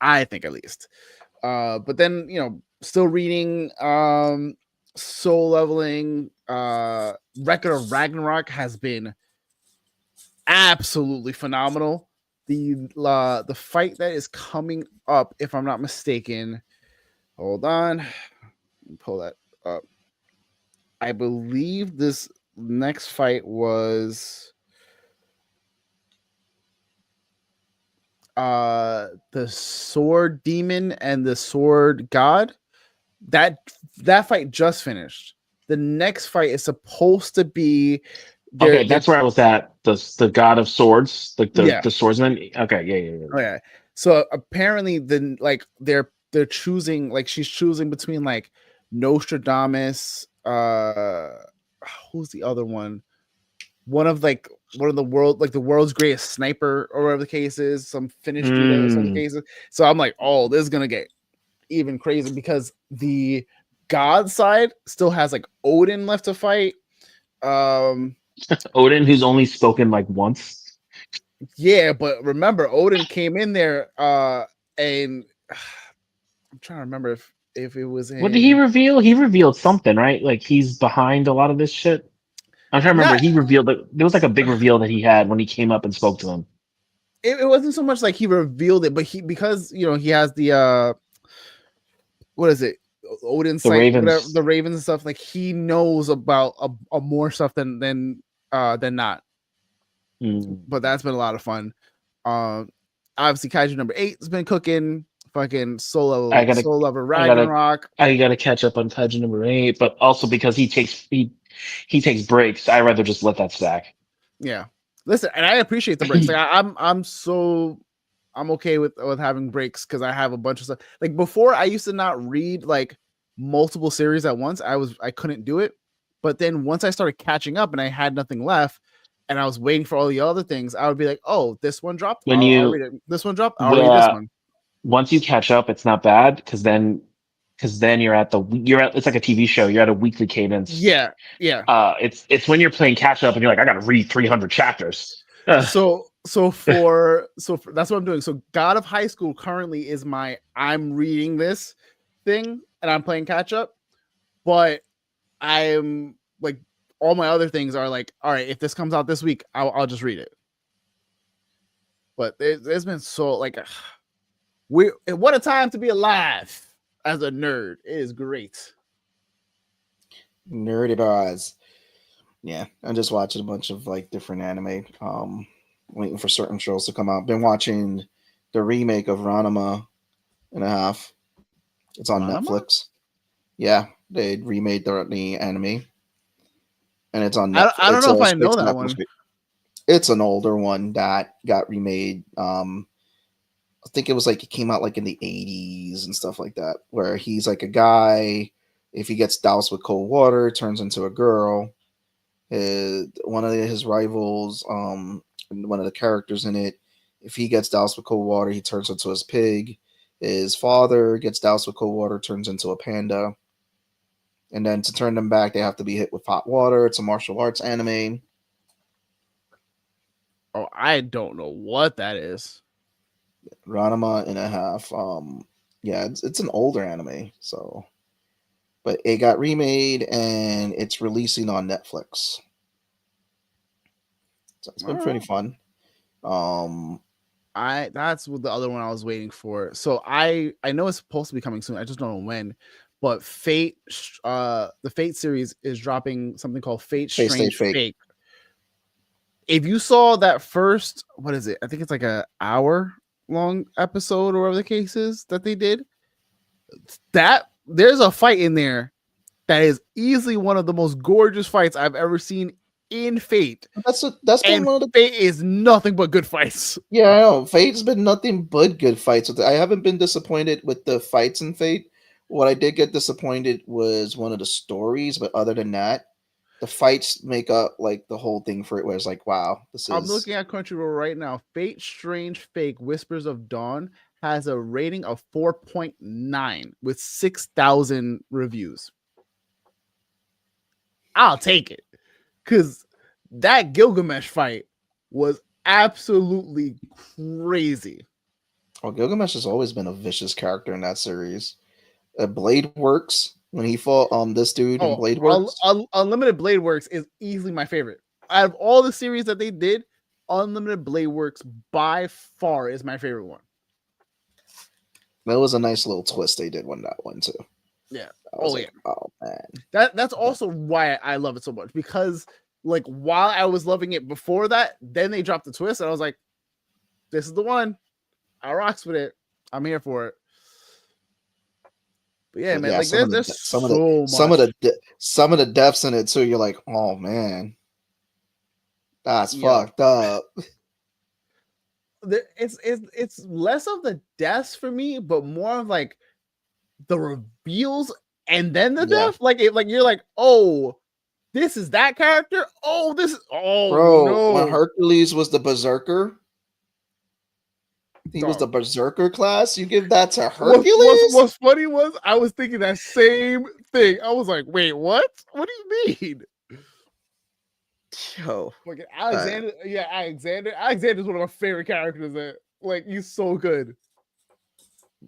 I think at least. But then still reading soul leveling. Record of Ragnarok has been absolutely phenomenal. The fight that is coming up, if I'm not mistaken, hold on, pull that up. I believe this next fight was the sword demon and the sword god. That fight just finished. The next fight is supposed to be Okay, that's where I was at. The god of swords, like the swordsman. Okay, yeah. Okay. So apparently they're choosing, like, she's choosing between like Nostradamus, who's the other one? One of the world's greatest sniper or whatever the case is, some Finnish dude or some of the cases. So I'm like, oh, this is gonna get even crazy because the god side still has like Odin left to fight. Odin, who's only spoken like once. Yeah, but remember, Odin came in there, and I'm trying to remember if it was What did he reveal? He revealed something, right? Like he's behind a lot of this shit. I'm trying to remember. He revealed that there was like a big reveal that he had when he came up and spoke to him. It wasn't so much like he revealed it, but because he has the what is it? Odin's The sight, Ravens. whatever, the ravens and stuff. Like he knows about a more stuff than not. But that's been a lot of fun. Obviously, Kaiju number 8 has been cooking. Fucking Soul Level Ragnarok. I gotta catch up on Kaiju number 8, but also because he takes breaks, I rather just let that stack. Yeah, listen, and I appreciate the breaks. Like I'm okay with having breaks because I have a bunch of stuff. Like before, I used to not read like multiple series at once. I couldn't do it. But then once I started catching up and I had nothing left, and I was waiting for all the other things, I would be like, oh, this one dropped. I'll read it. This one dropped. I'll read this one. Once you catch up, it's not bad because then you're at it's like a TV show. You're at a weekly cadence. Yeah. It's when you're playing catch up and you're like, I got to read 300 chapters. So that's what I'm doing. So God of High School currently is I'm reading this thing and I'm playing catch up, but I'm like all my other things are like, all right, if this comes out this week, I'll just read it. But there's been so like, what a time to be alive as a nerd. It is great. Nerdy bars. Yeah, I'm just watching a bunch of like different anime. Waiting for certain shows to come out. Been watching the remake of Ranma and a half. It's on Netflix. Yeah, they remade the anime, and it's on Netflix. I don't know if I know that one. It's an older one that got remade. I think it came out like in the 80s and stuff like that, where he's like a guy. If he gets doused with cold water, turns into a girl. One of his rivals, one of the characters in it, if he gets doused with cold water, he turns into his pig. His father gets doused with cold water, turns into a panda. And then to turn them back, they have to be hit with hot water. It's a martial arts anime. Oh, I don't know what that is. Ranma and a half. Yeah, it's an older anime, so, but it got remade and it's releasing on Netflix. So it's been pretty fun. That's what the other one I was waiting for. So I know it's supposed to be coming soon. I just don't know when. But Fate, the Fate series is dropping something called Fate Strange Fake. If you saw that first, what is it? I think it's like an hour long episode or whatever the case is that they did. That there's a fight in there that is easily one of the most gorgeous fights I've ever seen in Fate. That's been one of the Fate is nothing but good fights. Yeah, I know. Fate's been nothing but good fights. I haven't been disappointed with the fights in Fate. What I did get disappointed was one of the stories, but other than that, the fights make up like the whole thing for it. Where it's like, wow, I'm looking at Crunchyroll right now. Fate Strange Fake Whispers of Dawn has a rating of 4.9 with 6,000 reviews. I'll take it because that Gilgamesh fight was absolutely crazy. Well, Gilgamesh has always been a vicious character in that series. Blade Works when he fought this dude in Blade Works. Unlimited Blade Works is easily my favorite. Out of all the series that they did, Unlimited Blade Works by far is my favorite one. That was a nice little twist they did on that one too. Yeah. Oh man. That's also why I love it so much, because like while I was loving it before that, then they dropped the twist and I was like, this is the one. I rocks with it. I'm here for it. But yeah, man, like there's some of the deaths in it too. You're like, oh man, that's fucked up. It's less of the deaths for me, but more of like the reveals and then the death. Like you're like, oh, this is that character. Oh, this is bro. No. When Hercules was the berserker. He was the berserker class. You give that to Hercules? What's funny was I was thinking that same thing. I was like, wait, what? What do you mean? Yo. Like Alexander, Alexander's one of my favorite characters. Like he's so good.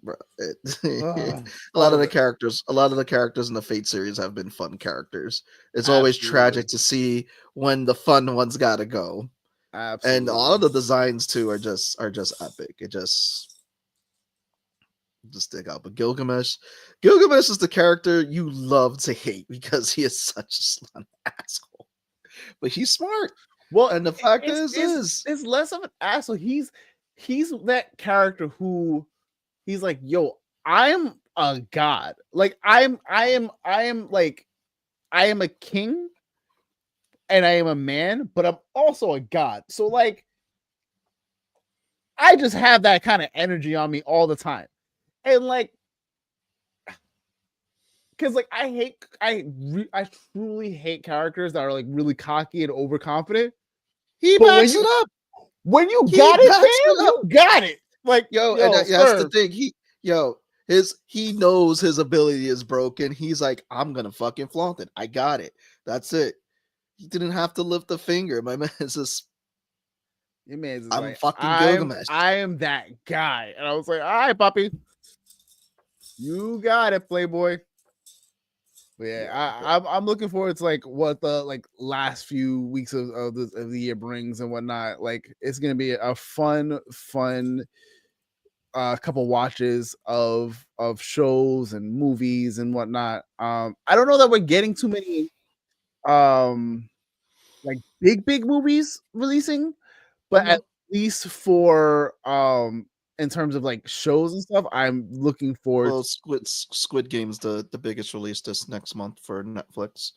Bro, a lot of the characters in the Fate series have been fun characters. It's always tragic to see when the fun ones gotta go. Absolutely. And all of the designs too are just epic. It just stick out. But Gilgamesh is the character you love to hate because he is such an asshole. But he's smart. Well, and the fact is it's less of an asshole. He's that character who he's like, yo, I'm a god. Like I am a king. And I am a man, but I'm also a god. So like, I just have that kind of energy on me all the time. And like, because like I truly hate characters that are like really cocky and overconfident. He backs it up. When you got it, man, you got it. Like, that's the thing. He knows his ability is broken. He's like, I'm gonna fucking flaunt it. I got it. That's it. He didn't have to lift a finger. My man is just. I'm like, fucking Gilgamesh. I am that guy, and I was like, all right, puppy, you got it, Playboy. But yeah, I'm looking forward to like what the like last few weeks of the year brings and whatnot. Like it's gonna be a fun couple watches of shows and movies and whatnot. I don't know that we're getting too many like big movies releasing, but at least for in terms of like shows and stuff, I'm looking forward. Well, Squid Game's the biggest release this next month for Netflix,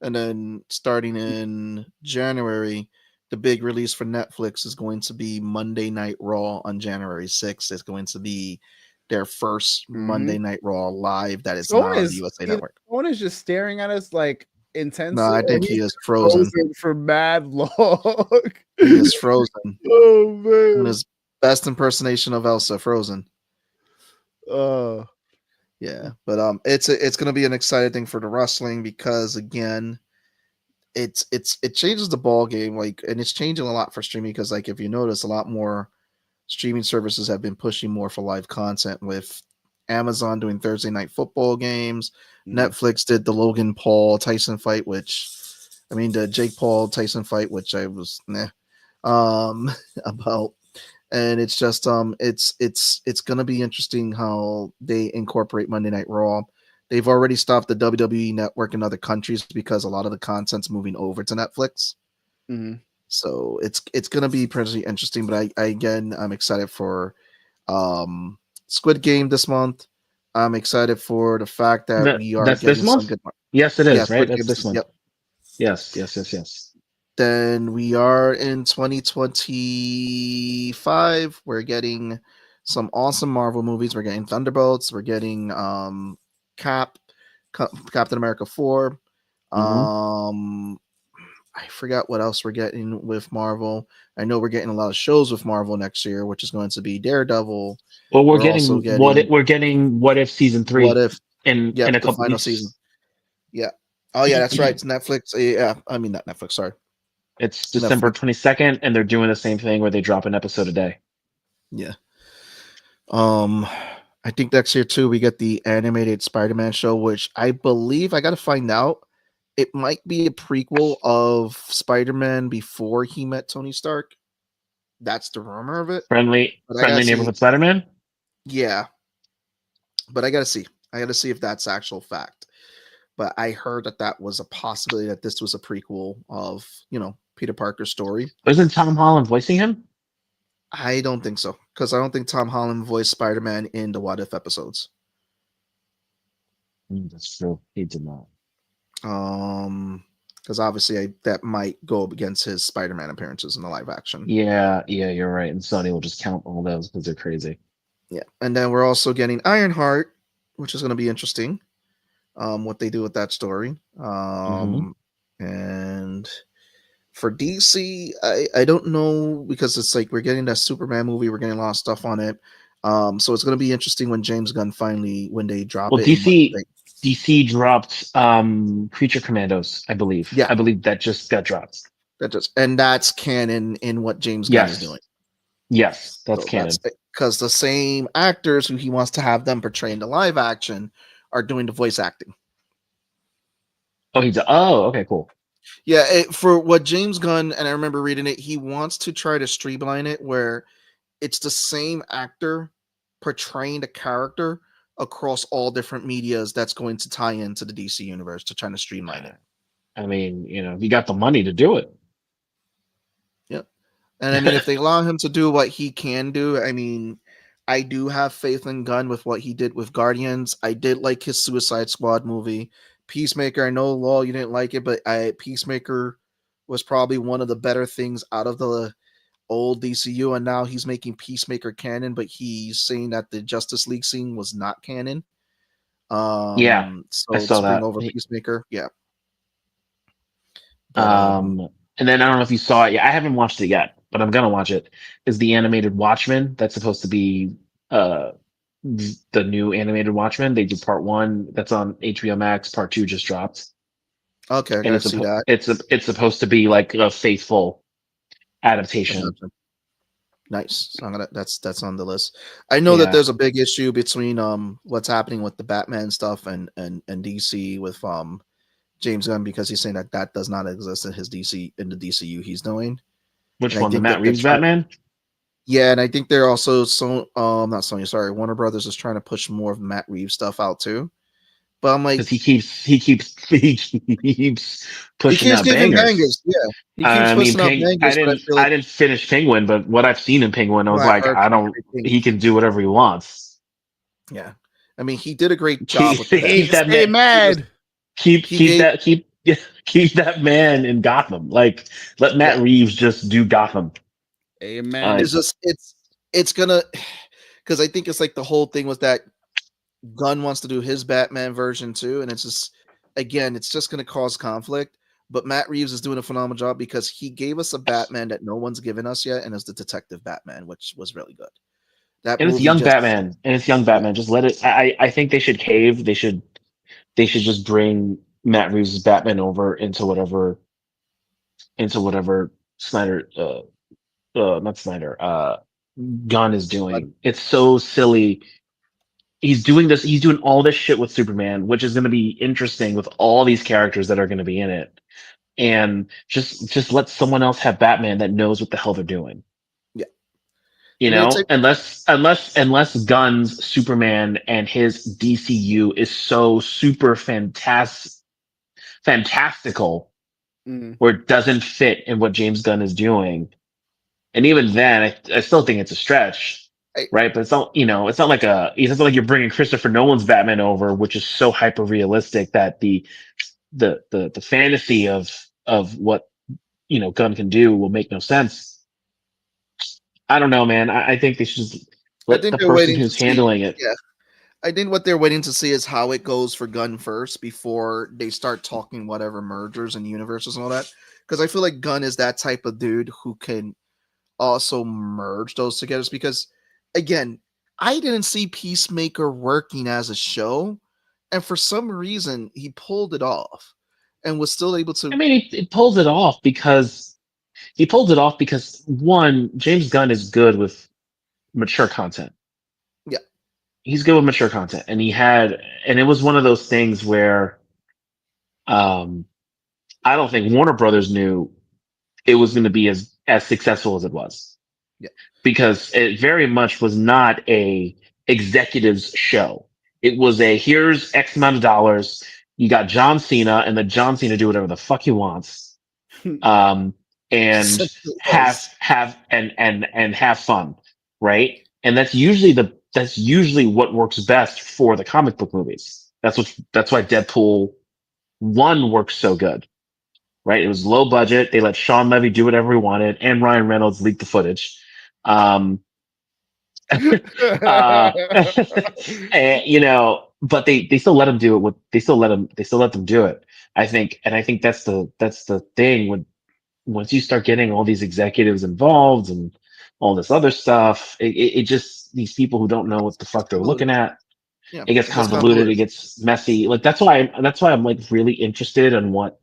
and then starting in January, the big release for Netflix is going to be Monday Night Raw on January 6th. It's going to be their first Monday Night Raw live that is not on the USA Network. Someone is just staring at us like intensely. No, I think he is frozen for mad long. He is frozen. Oh man! And his best impersonation of Elsa, Frozen. Yeah, but it's gonna be an exciting thing for the wrestling because again, it changes the ball game, like, and it's changing a lot for streaming because like if you notice, a lot more streaming services have been pushing more for live content with Amazon doing Thursday night football games. Netflix did the Logan Paul Tyson fight, the Jake Paul Tyson fight, which I was about. and it's just it's gonna be interesting how they incorporate Monday Night Raw. They've already stopped the WWE Network in other countries because a lot of the content's moving over to Netflix. Mm-hmm. So it's gonna be pretty interesting. But I'm excited for Squid Game this month. I'm excited for the fact that we are That's this getting some month. good. Yes, it Yeah, is. Right. Squid That's Games. this month. Yep. Yes. Then we are in 2025. We're getting some awesome Marvel movies. We're getting Thunderbolts. We're getting Captain America 4. Mhm. I forgot what else we're getting with Marvel. I know we're getting a lot of shows with Marvel next year, which is going to be Daredevil. Well, We're also getting we're getting What If season What 3 If. in Yep, a the couple final weeks. season. Yeah. Oh yeah, that's right. It's Netflix. Yeah, I mean not Netflix. Sorry. It's December Netflix. 22nd, and they're doing the same thing where they drop an episode a day. Yeah. I think next year too we get the animated Spider-Man show, which I believe I got to find out. It might be a prequel of Spider-Man before he met Tony Stark. That's the rumor of it. Friendly But I gotta see. neighborhood Spider-Man. Yeah, but I gotta see. I gotta see if that's actual fact. But I heard that was a possibility that this was a prequel of Peter Parker's story. Isn't Tom Holland voicing him? I don't think so, because I don't think Tom Holland voiced Spider-Man in the What If episodes. That's true. He did not. Because obviously that might go up against his Spider-Man appearances in the live action. Yeah, you're right. And Sony will just count all those because they're crazy. Yeah, and then we're also getting Ironheart, which is going to be interesting. What they do with that story. And for DC, I don't know, because it's like we're getting that Superman movie, we're getting a lot of stuff on it. So it's going to be interesting when James Gunn when they drop Well, it. DC dropped Creature Commandos, I believe. Yeah. I believe that just got dropped. That's canon in what James Gunn is doing. Yes, that's canon. Because the same actors who he wants to have them portraying the live action are doing the voice acting. Oh, okay, cool. Yeah, for what James Gunn, and I remember reading it, he wants to try to streamline it where it's the same actor portraying the character across all different medias that's going to tie into the DC universe to try to streamline it. I mean, if you got the money to do it. Yep. And I mean, if they allow him to do what he can do, I mean, I do have faith in Gunn with what he did with Guardians. I did like his Suicide Squad movie. Peacemaker, I know, Law, you didn't like it, but Peacemaker was probably one of the better things out of the old DCU, and now he's making Peacemaker canon, but he's saying that the Justice League scene was not canon. Yeah, so I saw that. Bring over Peacemaker, yeah. But, and then I don't know if you saw it. Yeah, I haven't watched it yet, but I'm gonna watch it. Is the animated Watchmen that's supposed to be the new animated Watchmen? They do part 1. That's on HBO Max. Part 2 just dropped. Okay, I gotta see that. It's supposed to be like a faithful adaptation. Nice. So that's on the list. I know that there's a big issue between what's happening with the Batman stuff and DC with James Gunn, because he's saying that does not exist in the DCU he's doing. Which one? The Matt Reeves Batman? Yeah, and I think they're also not Sony, sorry, Warner Brothers is trying to push more of Matt Reeves stuff out too. But I'm like, because he keeps pushing out bangers. Yeah, he keeps pushing out bangers. I didn't finish Penguin, but what I've seen in Penguin, I was like, he can do whatever he wants. Yeah, I mean, he did a great job with that. Stay mad. Keep that man in Gotham. Like, let Matt Reeves just do Gotham. Amen. It's gonna, because I think it's like the whole thing was that Gunn wants to do his Batman version too, and it's just, again, it's just going to cause conflict. But Matt Reeves is doing a phenomenal job because he gave us a Batman that no one's given us yet, and it's the Detective Batman, which was really good. It's young Batman. Just let it. I think they should cave. They should just bring Matt Reeves' Batman over into whatever Snyder, not Snyder, Gunn is doing. It's so silly. He's doing all this shit with Superman, which is going to be interesting with all these characters that are going to be in it. And just let someone else have Batman that knows what the hell they're doing. Yeah. You know, unless Gunn's Superman and his DCU is so super fantastical, where it doesn't fit in what James Gunn is doing. And even then, I still think it's a stretch, right? But it's not, it's not like you're bringing Christopher Nolan's Batman over, which is so hyper realistic that the fantasy of what Gunn can do will make no sense. I don't know, man. I think they should let the person who's handling it. Yeah, I think what they're waiting to see is how it goes for Gunn first before they start talking whatever mergers and universes and all that. Because I feel like Gunn is that type of dude who can also merge those together. Because again, I didn't see Peacemaker working as a show, and for some reason he pulled it off and was still able to. I mean, it pulls it off because one, James Gunn is good with mature content. Yeah, he's good with mature content, and it was one of those things where, I don't think Warner Brothers knew it was going to be as successful as it was. Yeah, because it very much was not a executive's show. It was here's X amount of dollars. You got John Cena, and then John Cena do whatever the fuck he wants. And have fun, right? And that's usually what works best for the comic book movies. That's why Deadpool 1 works so good, right? It was low budget. They let Sean Levy do whatever he wanted, and Ryan Reynolds leaked the footage. And, but they still let him do it. They still let them do it. I think that's the thing when. Once you start getting all these executives involved and all this other stuff, it just, these people who don't know what the fuck they're looking at, it gets convoluted, it gets messy. Like that's why I'm like really interested in what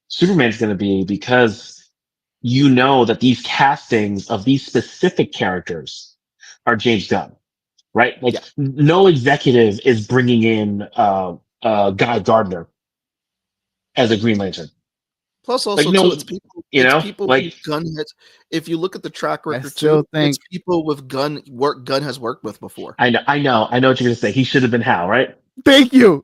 Superman's going to be, because that these castings of these specific characters are James Gunn, right? Like no executive is bringing in Guy Gardner as a Green Lantern. Plus, also too, it's people with Gunn has. If you look at the track record too, it's people with Gunn has worked with before. I know what you're gonna say. He should have been Hal, right? Thank you.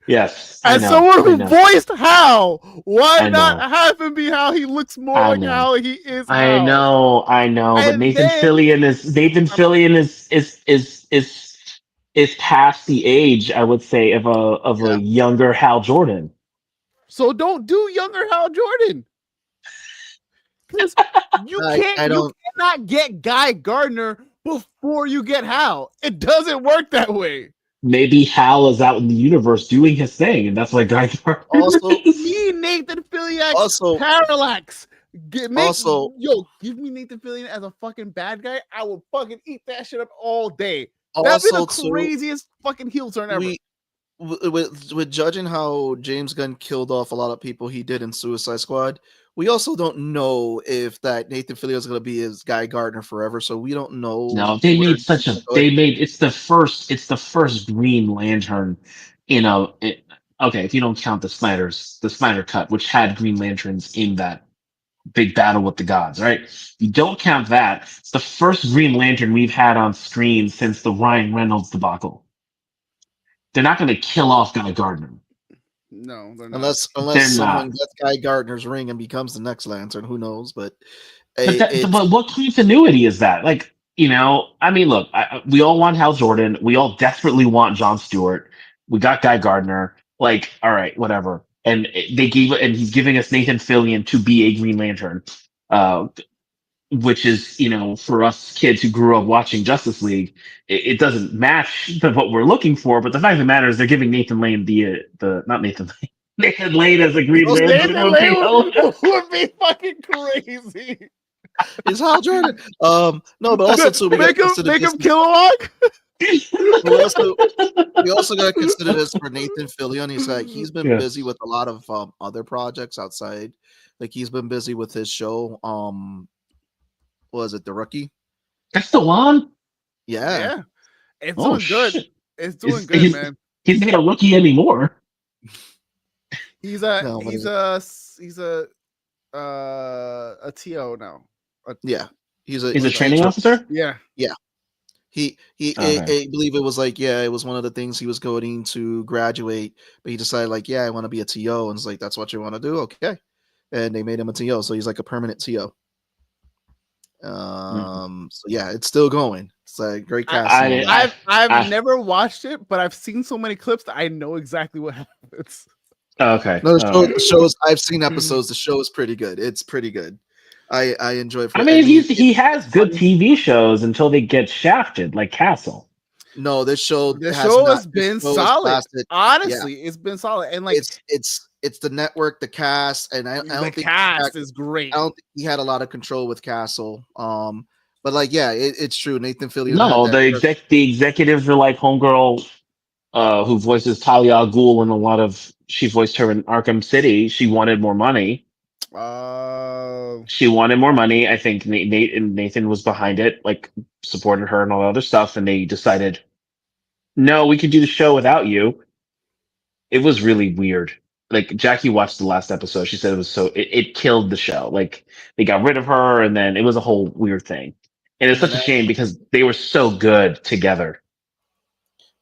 Yes. As someone who voiced Hal, why not have him be Hal? He looks more like Hal. He is. I know. But Nathan Fillion is past the age, I would say, of a younger Hal Jordan. So don't do younger Hal Jordan. Because you cannot get Guy Gardner before you get Hal. It doesn't work that way. Maybe Hal is out in the universe doing his thing, and that's why Guy Gardner. Also, Nathan Fillion. Parallax. Give me Nathan Fillion as a fucking bad guy. I will fucking eat that shit up all day. That'd be the craziest fucking heel turn ever. With judging how James Gunn killed off a lot of people he did in Suicide Squad, we also don't know if that Nathan Fillion is going to be his Guy Gardner forever. So we don't know. No, it's the first Green Lantern if you don't count the Snyder cut, which had Green Lanterns in that big battle with the gods, right? If you don't count that, it's the first Green Lantern we've had on screen since the Ryan Reynolds debacle. They're not going to kill off Guy Gardner. No, they're not. Unless someone gets Guy Gardner's ring and becomes the next Lantern, who knows? But what continuity is that? Like, I mean, look, we all want Hal Jordan. We all desperately want Jon Stewart. We got Guy Gardner. Like, all right, whatever. And he's giving us Nathan Fillion to be a Green Lantern, which is, for us kids who grew up watching Justice League, it doesn't match what we're looking for. But the fact of the matter is, they're giving Nathan Lane Nathan Lane as a Green Lantern would be fucking crazy. Is Hal Jordan? No, but also too, make him Kilowog. We also got to consider this for Nathan Fillion. He's been busy with a lot of other projects outside. Like he's been busy with his show. Was it The Rookie? That's still on? Yeah. It's doing good. It's doing good, man. He's not a rookie anymore. He's a TO now. Yeah. He's a training HR. officer. Yeah. I believe it was like, it was one of the things he was going to graduate, but he decided like, I want to be a TO, and it's like, that's what you want to do, okay? And they made him a TO, so he's like a permanent TO. So yeah, it's still going. It's like great casting. I've never watched it, but I've seen so many clips that I know exactly what happens. Okay. No, the show is, I've seen episodes. The show is pretty good. It's pretty good. I enjoy it. I mean, he has good TV shows until they get shafted, like Castle. No, this show has been solid. Honestly, it's been solid, and like it's the network, the cast, and I don't think the cast is great. I don't think he had a lot of control with Castle. But like, it's true. Nathan Fillion. No, the executives are like homegirl, who voices Talia al Ghul in a lot of. She voiced her in Arkham City. She wanted more money. She wanted more money. I think Nathan was behind it, like supported her and all that other stuff, and they decided, no, we can do the show without you. It was really weird. Like Jackie watched the last episode. She said it was it killed the show. Like they got rid of her, and then it was a whole weird thing. And it's such a shame because they were so good together.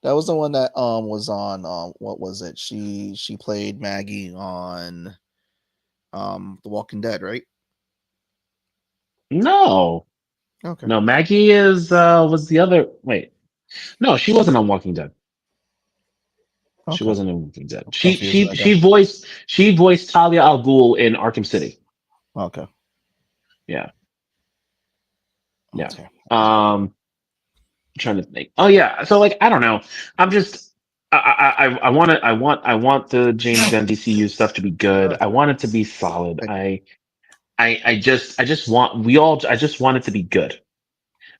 That was the one that was on what was it? She played Maggie on The Walking Dead, right? No. Okay. No, Maggie was the other. Wait, no, she wasn't on Walking Dead. Okay. She wasn't on Walking Dead. She voiced Talia al Ghul in Arkham City. Okay. Yeah. Yeah. Okay. I'm trying to think. Oh yeah. So like I don't know. I'm just I want the James Gunn DCU stuff to be good. I want it to be solid. I just want it to be good.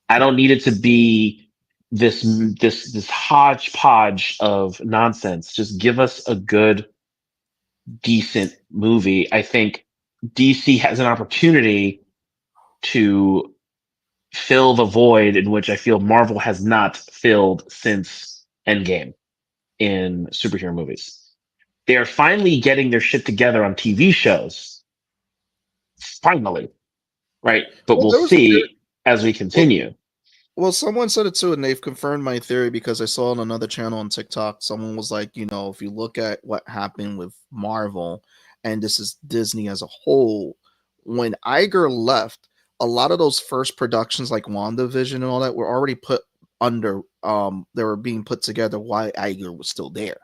I don't need it to be this hodgepodge of nonsense. Just give us a good, decent movie. I think DC has an opportunity to fill the void in which I feel Marvel has not filled since Endgame in superhero movies. They're finally getting their shit together on TV shows. Finally. Right? But we'll see as we continue. Well, someone said it too, and they've confirmed my theory because I saw on another channel on TikTok. Someone was like, if you look at what happened with Marvel, and this is Disney as a whole, when Iger left, a lot of those first productions like WandaVision and all that were already put under, they were being put together while Iger was still there.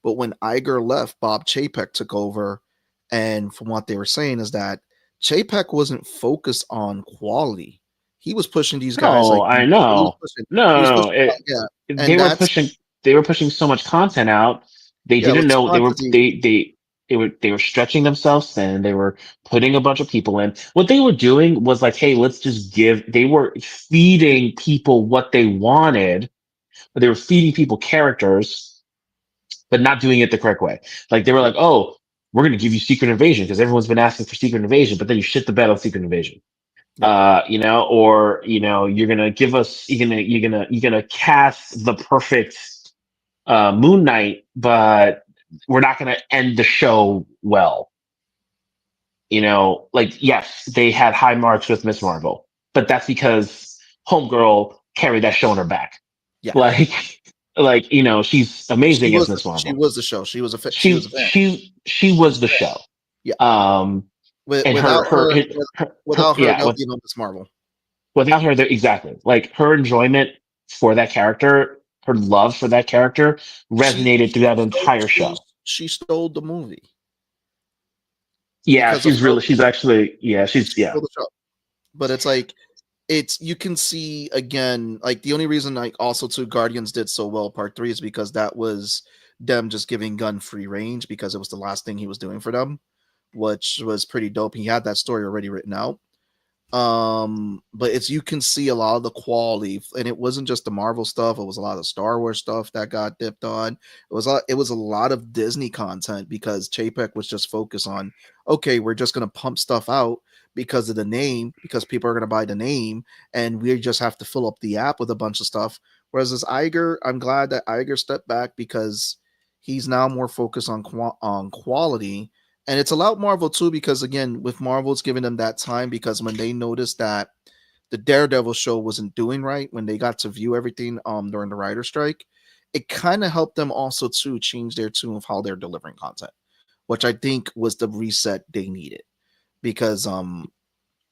But when Iger left, Bob Chapek took over, and from what they were saying is that Chapek wasn't focused on quality. He was pushing these guys. Oh, I know. They were pushing so much content out. They didn't know they were stretching themselves thin. They were putting a bunch of people in. What they were doing was like, hey, let's just they were feeding people what they wanted, but they were feeding people characters, but not doing it the correct way. Like they were like, oh, we're going to give you Secret Invasion because everyone's been asking for Secret Invasion, but then you shit the bed on Secret Invasion. You're gonna give us, you're gonna cast the perfect Moon Knight, but we're not gonna end the show well. Yes, they had high marks with Miss Marvel, but that's because Homegirl carried that show on her back. Yeah, she's amazing as Miss Marvel. She was the show. She was a she was the show. Yeah. Without her, Miss Marvel. Without her, exactly. Like her enjoyment for that character, her love for that character resonated through that entire show. She stole the movie. Yeah, she's But it's like, you can see again, like the only reason like also too Guardians did so well part 3 is because that was them just giving Gunn free range because it was the last thing he was doing for them, which was pretty dope. He had that story already written out. But you can see a lot of the quality, and it wasn't just the Marvel stuff. It was a lot of Star Wars stuff that got dipped on. It was a lot of Disney content because Chapek was just focused on, okay, we're just going to pump stuff out because of the name, because people are going to buy the name, and we just have to fill up the app with a bunch of stuff. Whereas as Iger, I'm glad that Iger stepped back because he's now more focused on quality. And it's allowed Marvel too, because again, with Marvel, it's giving them that time, because when they noticed that the Daredevil show wasn't doing right when they got to view everything during the writer strike. It kind of helped them also to change their tune of how they're delivering content, which I think was the reset they needed. Because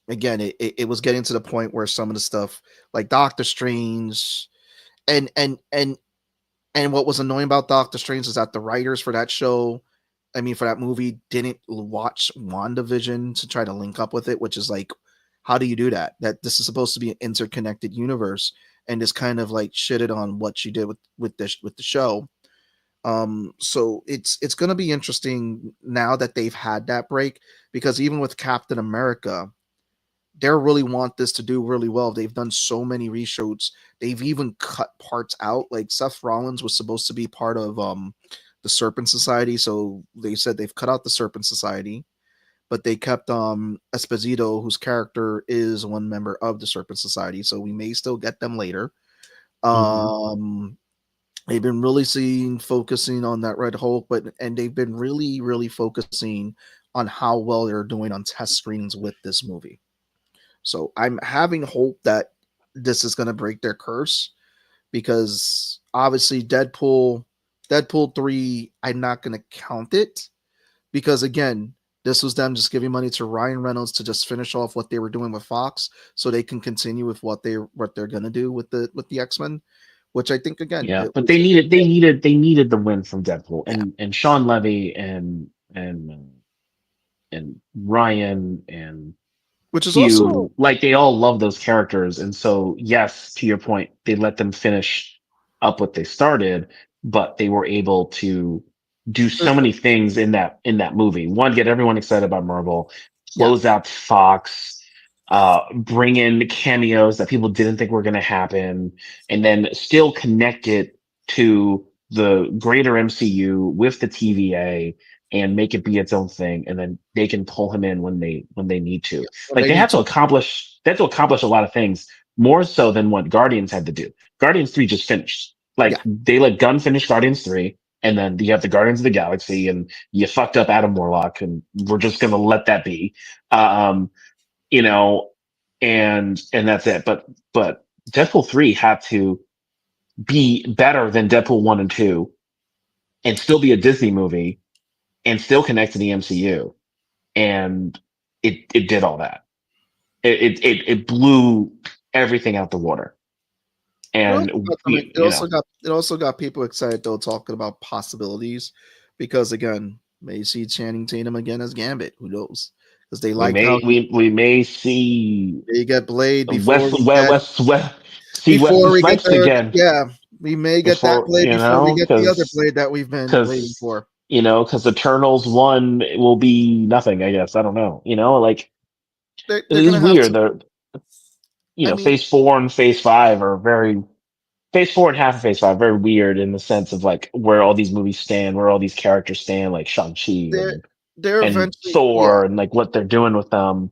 again, it was getting to the point where some of the stuff like Doctor Strange and what was annoying about Doctor Strange is that the writers for that show, I mean for that movie, didn't watch WandaVision to try to link up with it, which is like, how do you do that? That this is supposed to be an interconnected universe, and just kind of like shitted on what you did with the show. So it's gonna be interesting now that they've had that break, because even with Captain America, they really want this to do really well. They've done so many reshoots. They've even cut parts out. Like Seth Rollins was supposed to be part of the Serpent Society, so they said they've cut out the Serpent Society, but they kept Esposito, whose character is one member of the Serpent Society, so we may still get them later. They've been really focusing on that Red Hulk, and they've been really focusing on how well they're doing on test screenings with this movie. So I'm having hope that this is going to break their curse, because obviously Deadpool 3, I'm not going to count it, because again, this was them just giving money to Ryan Reynolds to just finish off what they were doing with Fox, so they can continue with what they're going to do with the X-Men, which I think again, Yeah, but they needed the win from Deadpool, and Sean Levy and Ryan and which is Hugh, also like they all love those characters, and so yes, to your point, they let them finish up what they started, but they were able to do so many things in that movie. One, get everyone excited about Marvel, close out Fox, bring in cameos that people didn't think were going to happen, and then still connect it to the greater MCU with the TVA and make it be its own thing, and then they can pull him in when they need to. Like they have to accomplish a lot of things, more so than what Guardians had to do. Guardians 3 just finished. Like they let Gunn finish Guardians 3, and then you have the Guardians of the Galaxy, and you fucked up Adam Warlock, and we're just gonna let that be. You know, and that's it. But Deadpool 3 had to be better than Deadpool 1 and 2 and still be a Disney movie and still connect to the MCU. And it did all that. It blew everything out the water. And it also got people excited though, talking about possibilities, because again, may see Channing Tatum again as Gambit. Who knows? Because they like we may see they get Blade before we get again. Yeah, we may get that Blade before we get the other Blade that we've been waiting for. You know, because Eternals 1 will be nothing, I guess. I don't know. You know, like it is weird. Phase 4 and Phase 5 are very. Phase 4 and half of Phase 5 very weird in the sense of like where all these movies stand, where all these characters stand, like Shang-Chi and Thor, and like what they're doing with them.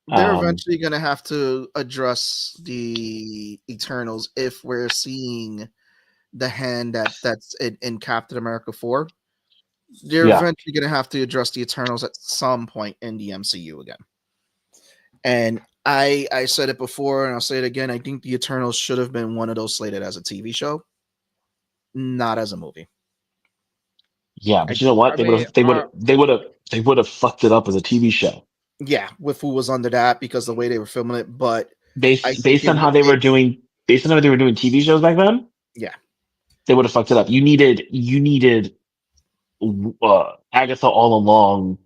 They're eventually going to have to address the Eternals if we're seeing the hand that's in Captain America 4. They're eventually going to have to address the Eternals at some point in the MCU again. And I said it before, and I'll say it again. I think the Eternals should have been one of those slated as a TV show, not as a movie. Yeah, but you know what? They would have fucked it up as a TV show. Yeah, with who was under that, because the way they were filming it. But based on how they were doing TV shows back then, they would have fucked it up. You needed Agatha all along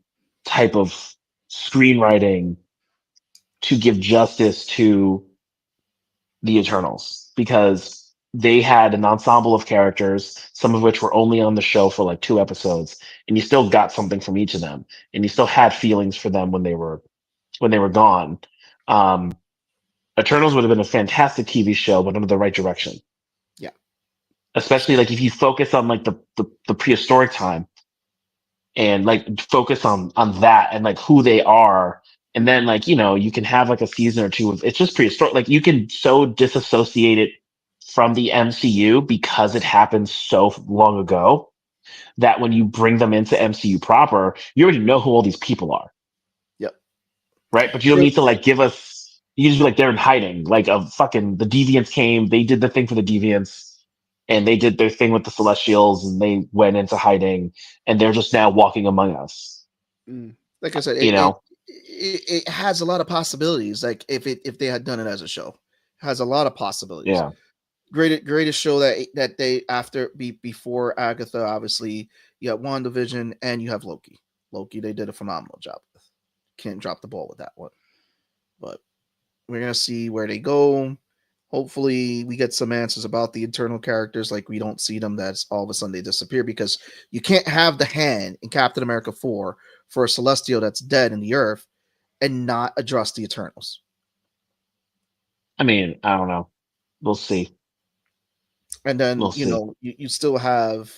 type of screenwriting to give justice to the Eternals, because they had an ensemble of characters, some of which were only on the show for like 2 episodes, and you still got something from each of them, and you still had feelings for them when they were gone. Eternals would have been a fantastic TV show, but under the right direction. Yeah, especially like if you focus on like the prehistoric time, and like focus on that and like who they are. And then, like, you know, you can have like a season or 2 of it's just prehistoric. Like, you can so disassociate it from the MCU because it happened so long ago that when you bring them into MCU proper, you already know who all these people are. Yep. Right. But you don't need to like give us You just be like they're in hiding. Like the Deviants came, they did the thing for the Deviants, and they did their thing with the Celestials, and they went into hiding, and they're just now walking among us. Like I said, You know, it has a lot of possibilities. Like if they had done it as a show, it has a lot of possibilities. yeah. Greatest show that they before Agatha, obviously you have WandaVision and you have Loki. They did a phenomenal job with. Can't drop the ball with that one. But we're gonna see where they go. Hopefully we get some answers about the internal characters. Like we don't see them that's all of a sudden they disappear, because you can't have the hand in Captain America 4 for a Celestial that's dead in the earth and not address the Eternals. I mean, I don't know. We'll see. And then you still have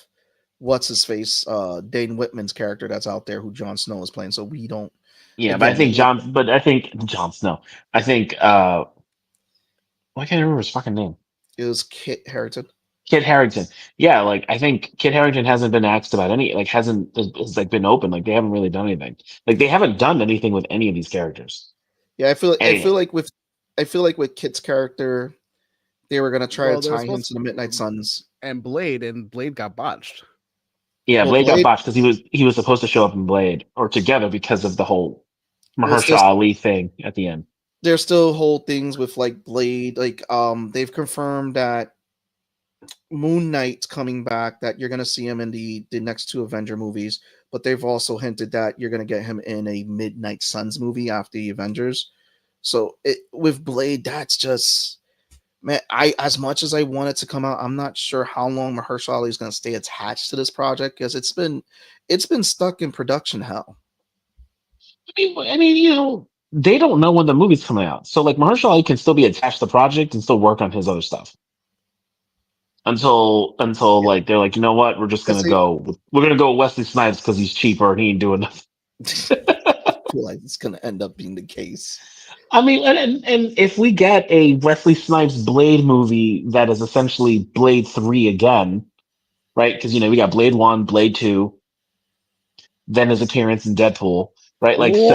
what's his face, Dane Whitman's character that's out there who Jon Snow is playing. So we don't. Yeah, Again, but I think Jon Snow. I think why can't I remember his fucking name? It was Kit Harington. Kit Harington. Yeah, like I think Kit Harington hasn't been asked about any, like hasn't it's like been open. Like they haven't really done anything. Like they haven't done anything with any of these characters. Yeah, I feel like with Kit's character, they were gonna try to tie him to the Midnight Suns. And Blade got botched. Yeah, Blade got botched because he was supposed to show up in Blade or together because of the whole Mahershala Ali thing at the end. There's still whole things with like Blade, like they've confirmed that Moon Knight's coming back, that you're gonna see him in the next 2 Avenger movies, but they've also hinted that you're gonna get him in a Midnight Suns movie after the Avengers. So with Blade, that's just, man, as much as I want it to come out, I'm not sure how long Mahershala Ali is gonna stay attached to this project, because it's been stuck in production hell. I mean, they don't know when the movie's coming out. So like Mahershala Ali can still be attached to the project and still work on his other stuff. Until like they're like, you know what, we're just gonna go with Wesley Snipes because he's cheaper and he ain't doing nothing. I feel like it's gonna end up being the case. I mean, and if we get a Wesley Snipes Blade movie that is essentially Blade 3 again, right? Because we got Blade 1, Blade 2, then his appearance in Deadpool, right? Like He's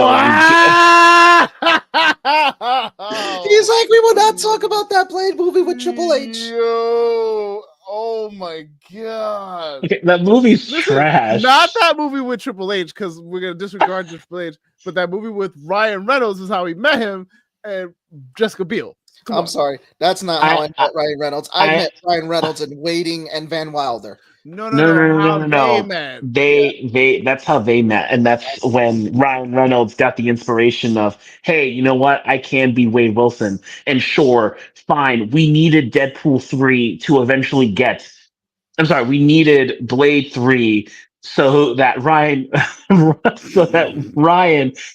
like, we will not talk about that Blade movie with Triple H. Yo, oh my god. Okay, that movie's trash. Not that movie with Triple H, because we're gonna disregard Triple H, but that movie with Ryan Reynolds is how we met him, and Jessica Biel. I'm sorry, that's not how I met Ryan Reynolds. I met Ryan Reynolds in Waiting and Van Wilder. No. They that's how they met, and that's when Ryan Reynolds got the inspiration of, hey, you know what? I can be Wade Wilson, and sure, fine. We needed Deadpool 3 to eventually get. I'm sorry, we needed Blade 3 so that Ryan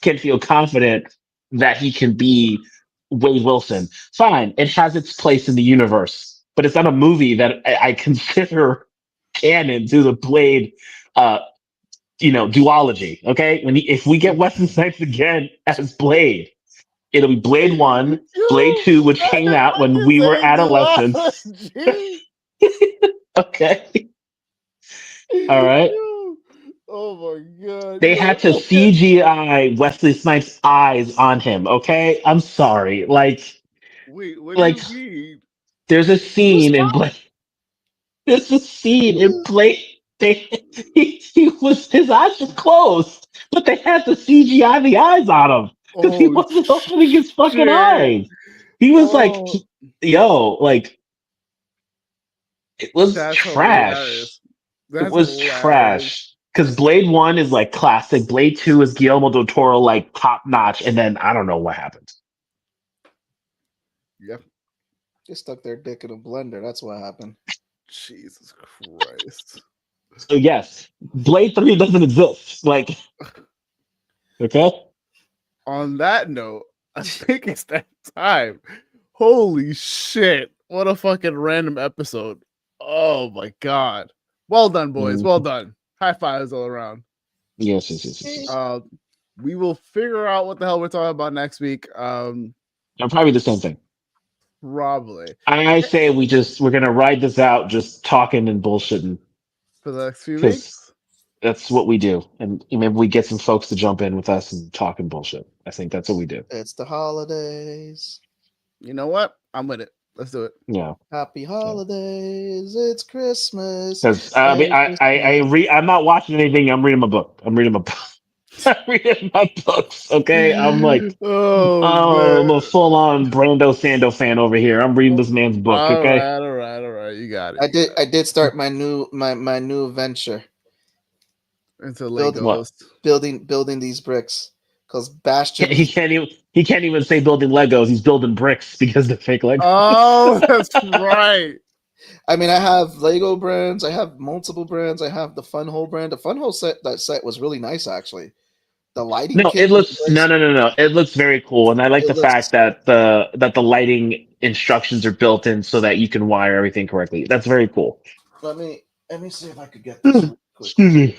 can feel confident that he can be Wade Wilson. Fine, it has its place in the universe, but it's not a movie that I consider canon to the Blade, duology. Okay, if we get Wesley Snipes again as Blade, it'll be Blade 1, Blade 2, which came out when we were adolescents. Okay. All right. Oh my god. They had to CGI Wesley Snipes' eyes on him. Okay, I'm sorry. Like, wait, what do you mean? There's a scene in Blade. There's a scene in Blade. His eyes were closed, but they had to CGI the eyes on him because he wasn't opening his fucking eyes. He was like, it was trash. It was trash. Because Blade 1 is like classic. Blade 2 is Guillermo del Toro, like top notch, and then I don't know what happened. Yep. Just stuck their dick in a blender. That's what happened. Jesus Christ. So yes, Blade 3 doesn't exist. Like, okay. On that note, I think it's that time. Holy shit. What a fucking random episode. Oh my god. Well done, boys. Well done. High fives all around. Yes. We will figure out what the hell we're talking about next week. It'll probably be the same thing. Probably. I say we're gonna ride this out, just talking and bullshitting for the next few weeks. That's what we do, and maybe we get some folks to jump in with us and talking bullshit. I think that's what we do. It's the holidays. You know what? I'm with it. Let's do it. Yeah. Happy holidays. It's Christmas. Because Merry Christmas. I'm not watching anything. I'm reading my book. I'm reading my books. Okay, I'm like, I'm a full on Brando Sando fan over here. I'm reading this man's book. Okay, All right. You got it. I did start my new venture. Into Legos. Building these bricks. Because Bastion he can't even say building Legos. He's building bricks because they're fake Legos. Oh, that's right. I mean, I have Lego brands. I have multiple brands. I have the Funhole brand. The Funhole set was really nice, actually. The lighting. No, it looks no. It looks very cool, and I like the fact that the lighting instructions are built in so that you can wire everything correctly. That's very cool. Let me see if I could get this. Excuse me.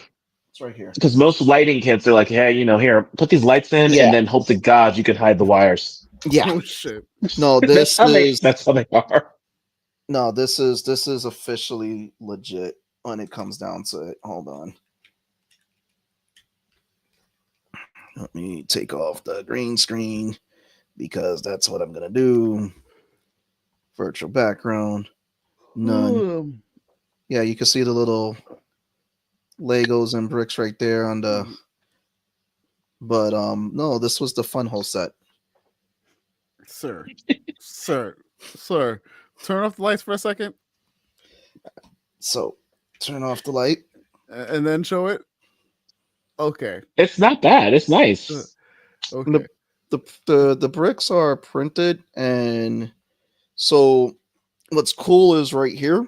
It's right here. Because most lighting kits are like, hey, here, put these lights in, and then hope to God you could hide the wires. Yeah. Oh shit. No, that's how they are. No, this is officially legit when it comes down to it. Hold on. Let me take off the green screen because that's what I'm gonna do. Virtual background. None. Ooh. Yeah, you can see the little Legos and bricks right there on the. But no, this was the Funhole set. Sir. Turn off the lights for a second. So turn off the light. And then show it. Okay. It's not bad. It's nice. Okay. The bricks are printed, and so what's cool is right here.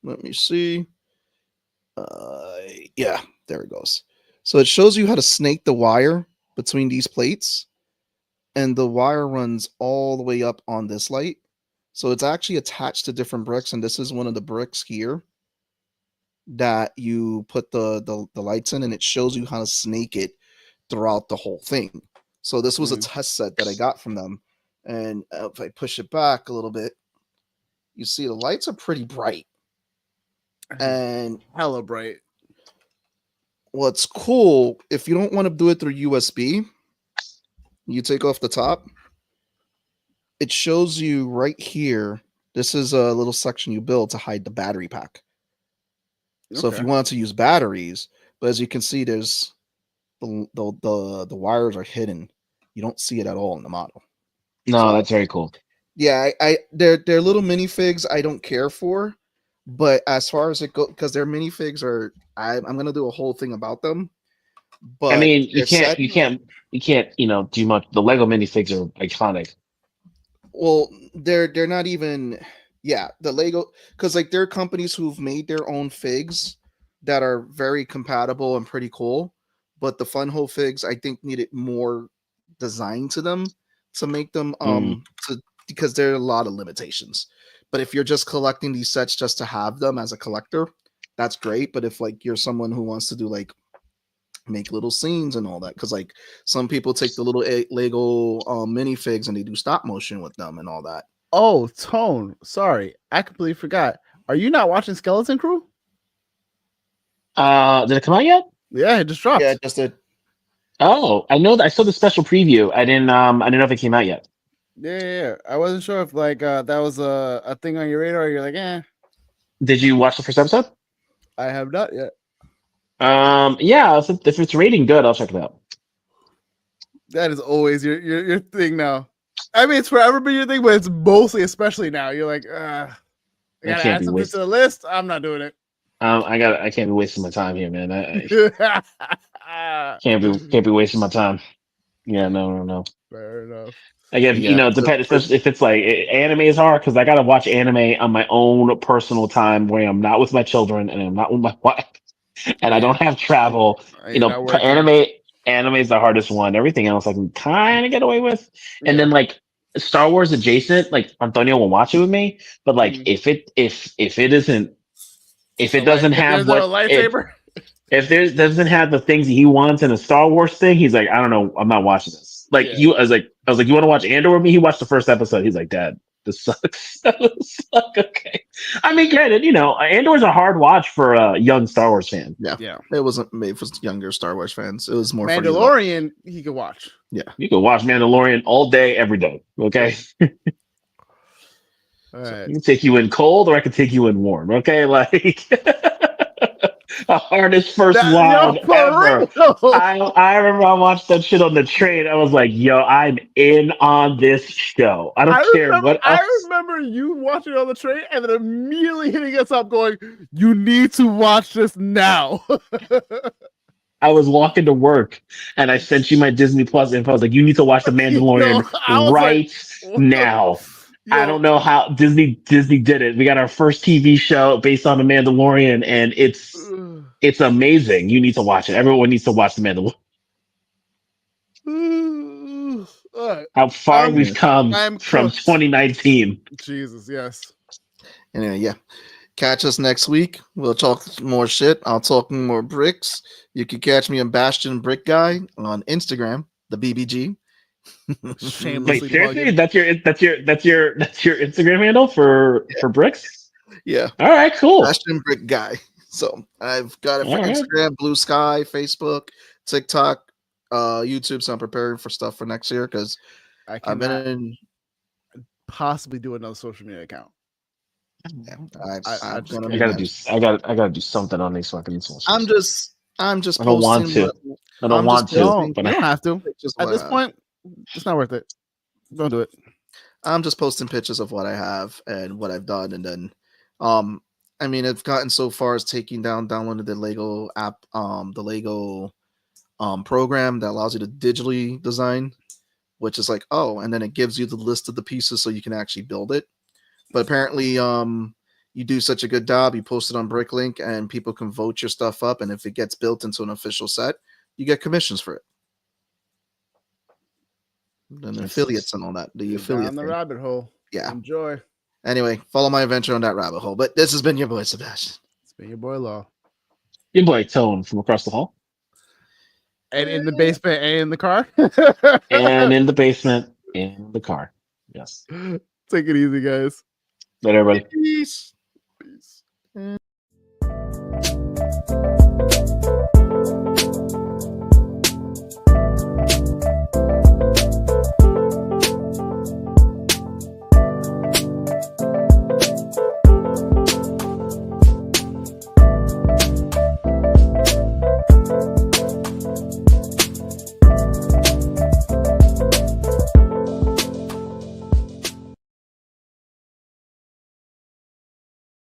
Let me see. Yeah, there it goes. So it shows you how to snake the wire between these plates, and the wire runs all the way up on this light. So it's actually attached to different bricks, and this is one of the bricks here that you put the lights in, and it shows you how to snake it throughout the whole thing. So this was a test set that I got from them, and if I push it back a little bit, you see the lights are pretty bright and hella bright. What's cool, if you don't want to do it through USB, you take off the top. It shows you right here. This is a little section you build to hide the battery pack. So if you want to use batteries, but as you can see, there's the wires are hidden. You don't see it at all in the model. No, that's very cool. Yeah, they're little minifigs I don't care for, but as far as it goes, because their minifigs are, I'm gonna do a whole thing about them. But I mean, you can't do much. The Lego minifigs are iconic. Well, they're not even. Yeah, the Lego, because like there are companies who've made their own figs that are very compatible and pretty cool, but the Funhole figs I think needed more design to them to make them because there are a lot of limitations. But if you're just collecting these sets just to have them as a collector, that's great. But if like you're someone who wants to do like make little scenes and all that, because like some people take the little Lego minifigs and they do stop motion with them and all that. Oh, Tone. Sorry, I completely forgot. Are you not watching Skeleton Crew? Did it come out yet? Yeah, it just dropped. Yeah, it just did. Oh, I know that I saw the special preview. I didn't know if it came out yet. Yeah. I wasn't sure if like that was a thing on your radar. Or you're like, eh. Did you watch the first episode? I have not yet. Yeah. If it's rating good, I'll check it out. That is always your thing now. I mean, it's forever been your thing, but it's mostly, especially now. You're like, I gotta add something to the list. I'm not doing it. I can't be wasting my time here, man. I can't be wasting my time. Yeah, no. Fair enough. Again, it depends. Especially if it's like anime is hard because I gotta watch anime on my own personal time where I'm not with my children and I'm not with my wife, and I don't have travel. Anime is the hardest one. Everything else I can kind of get away with, and then like Star Wars adjacent, like Antonio will watch it with me. But like if it doesn't have the things he wants in a Star Wars thing, he's like, I don't know, I'm not watching this. Like I was like, you want to watch Andor with me? He watched the first episode. He's like, Dad, This sucks. This sucks. Okay. I mean, granted, Andor's a hard watch for a young Star Wars fan. Yeah. It wasn't made for younger Star Wars fans. It was more Mandalorian. He could watch. Yeah, You can watch Mandalorian all day, every day. Okay. All right. I can take you in cold, or I can take you in warm. Okay, like the hardest first wild ever. I remember I watched that shit on the train. I was like, "Yo, I'm in on this show. I don't care what else." I remember you watching it on the train and then immediately hitting us up, going, "You need to watch this now." I was walking to work and I sent you my Disney Plus info. I was like, "You need to watch The Mandalorian right now." I don't know how Disney did it. We got our first TV show based on The Mandalorian, and it's amazing. You need to watch it. Everyone needs to watch The Mandalorian. How far we've come from 2019. Jesus, yes. Anyway, yeah. Catch us next week. We'll talk more shit. I'll talk more bricks. You can catch me on Bastion Brick Guy on Instagram, the BBG. Wait, seriously? That's your Instagram handle for bricks? Yeah. All right, cool. Bastion Brick Guy. So I've got it for Instagram, Blue Sky, Facebook, TikTok, YouTube. So I'm preparing for stuff for next year because I've been possibly do another social media account. Yeah, I gotta do something on these fucking socials. I'm just I don't want to. I don't want to. But you don't have to. At this point, it's not worth it. Don't do it. I'm just posting pictures of what I have and what I've done, and then, I mean, I've gotten so far as downloaded the Lego app, the Lego, program that allows you to digitally design, which is like, oh, and then it gives you the list of the pieces so you can actually build it. But apparently, you do such a good job, you post it on Bricklink, and people can vote your stuff up, and if it gets built into an official set, you get commissions for it. And affiliates and all that. The affiliate down the rabbit hole. Yeah. Enjoy. Anyway, follow my adventure on that rabbit hole. But this has been your boy Sebastian. It's been your boy Law. Your boy Tone from across the hall. And in the basement and in the car. And in the basement in the car. Yes. Take it easy, guys. Later, everybody. Peace. Peace.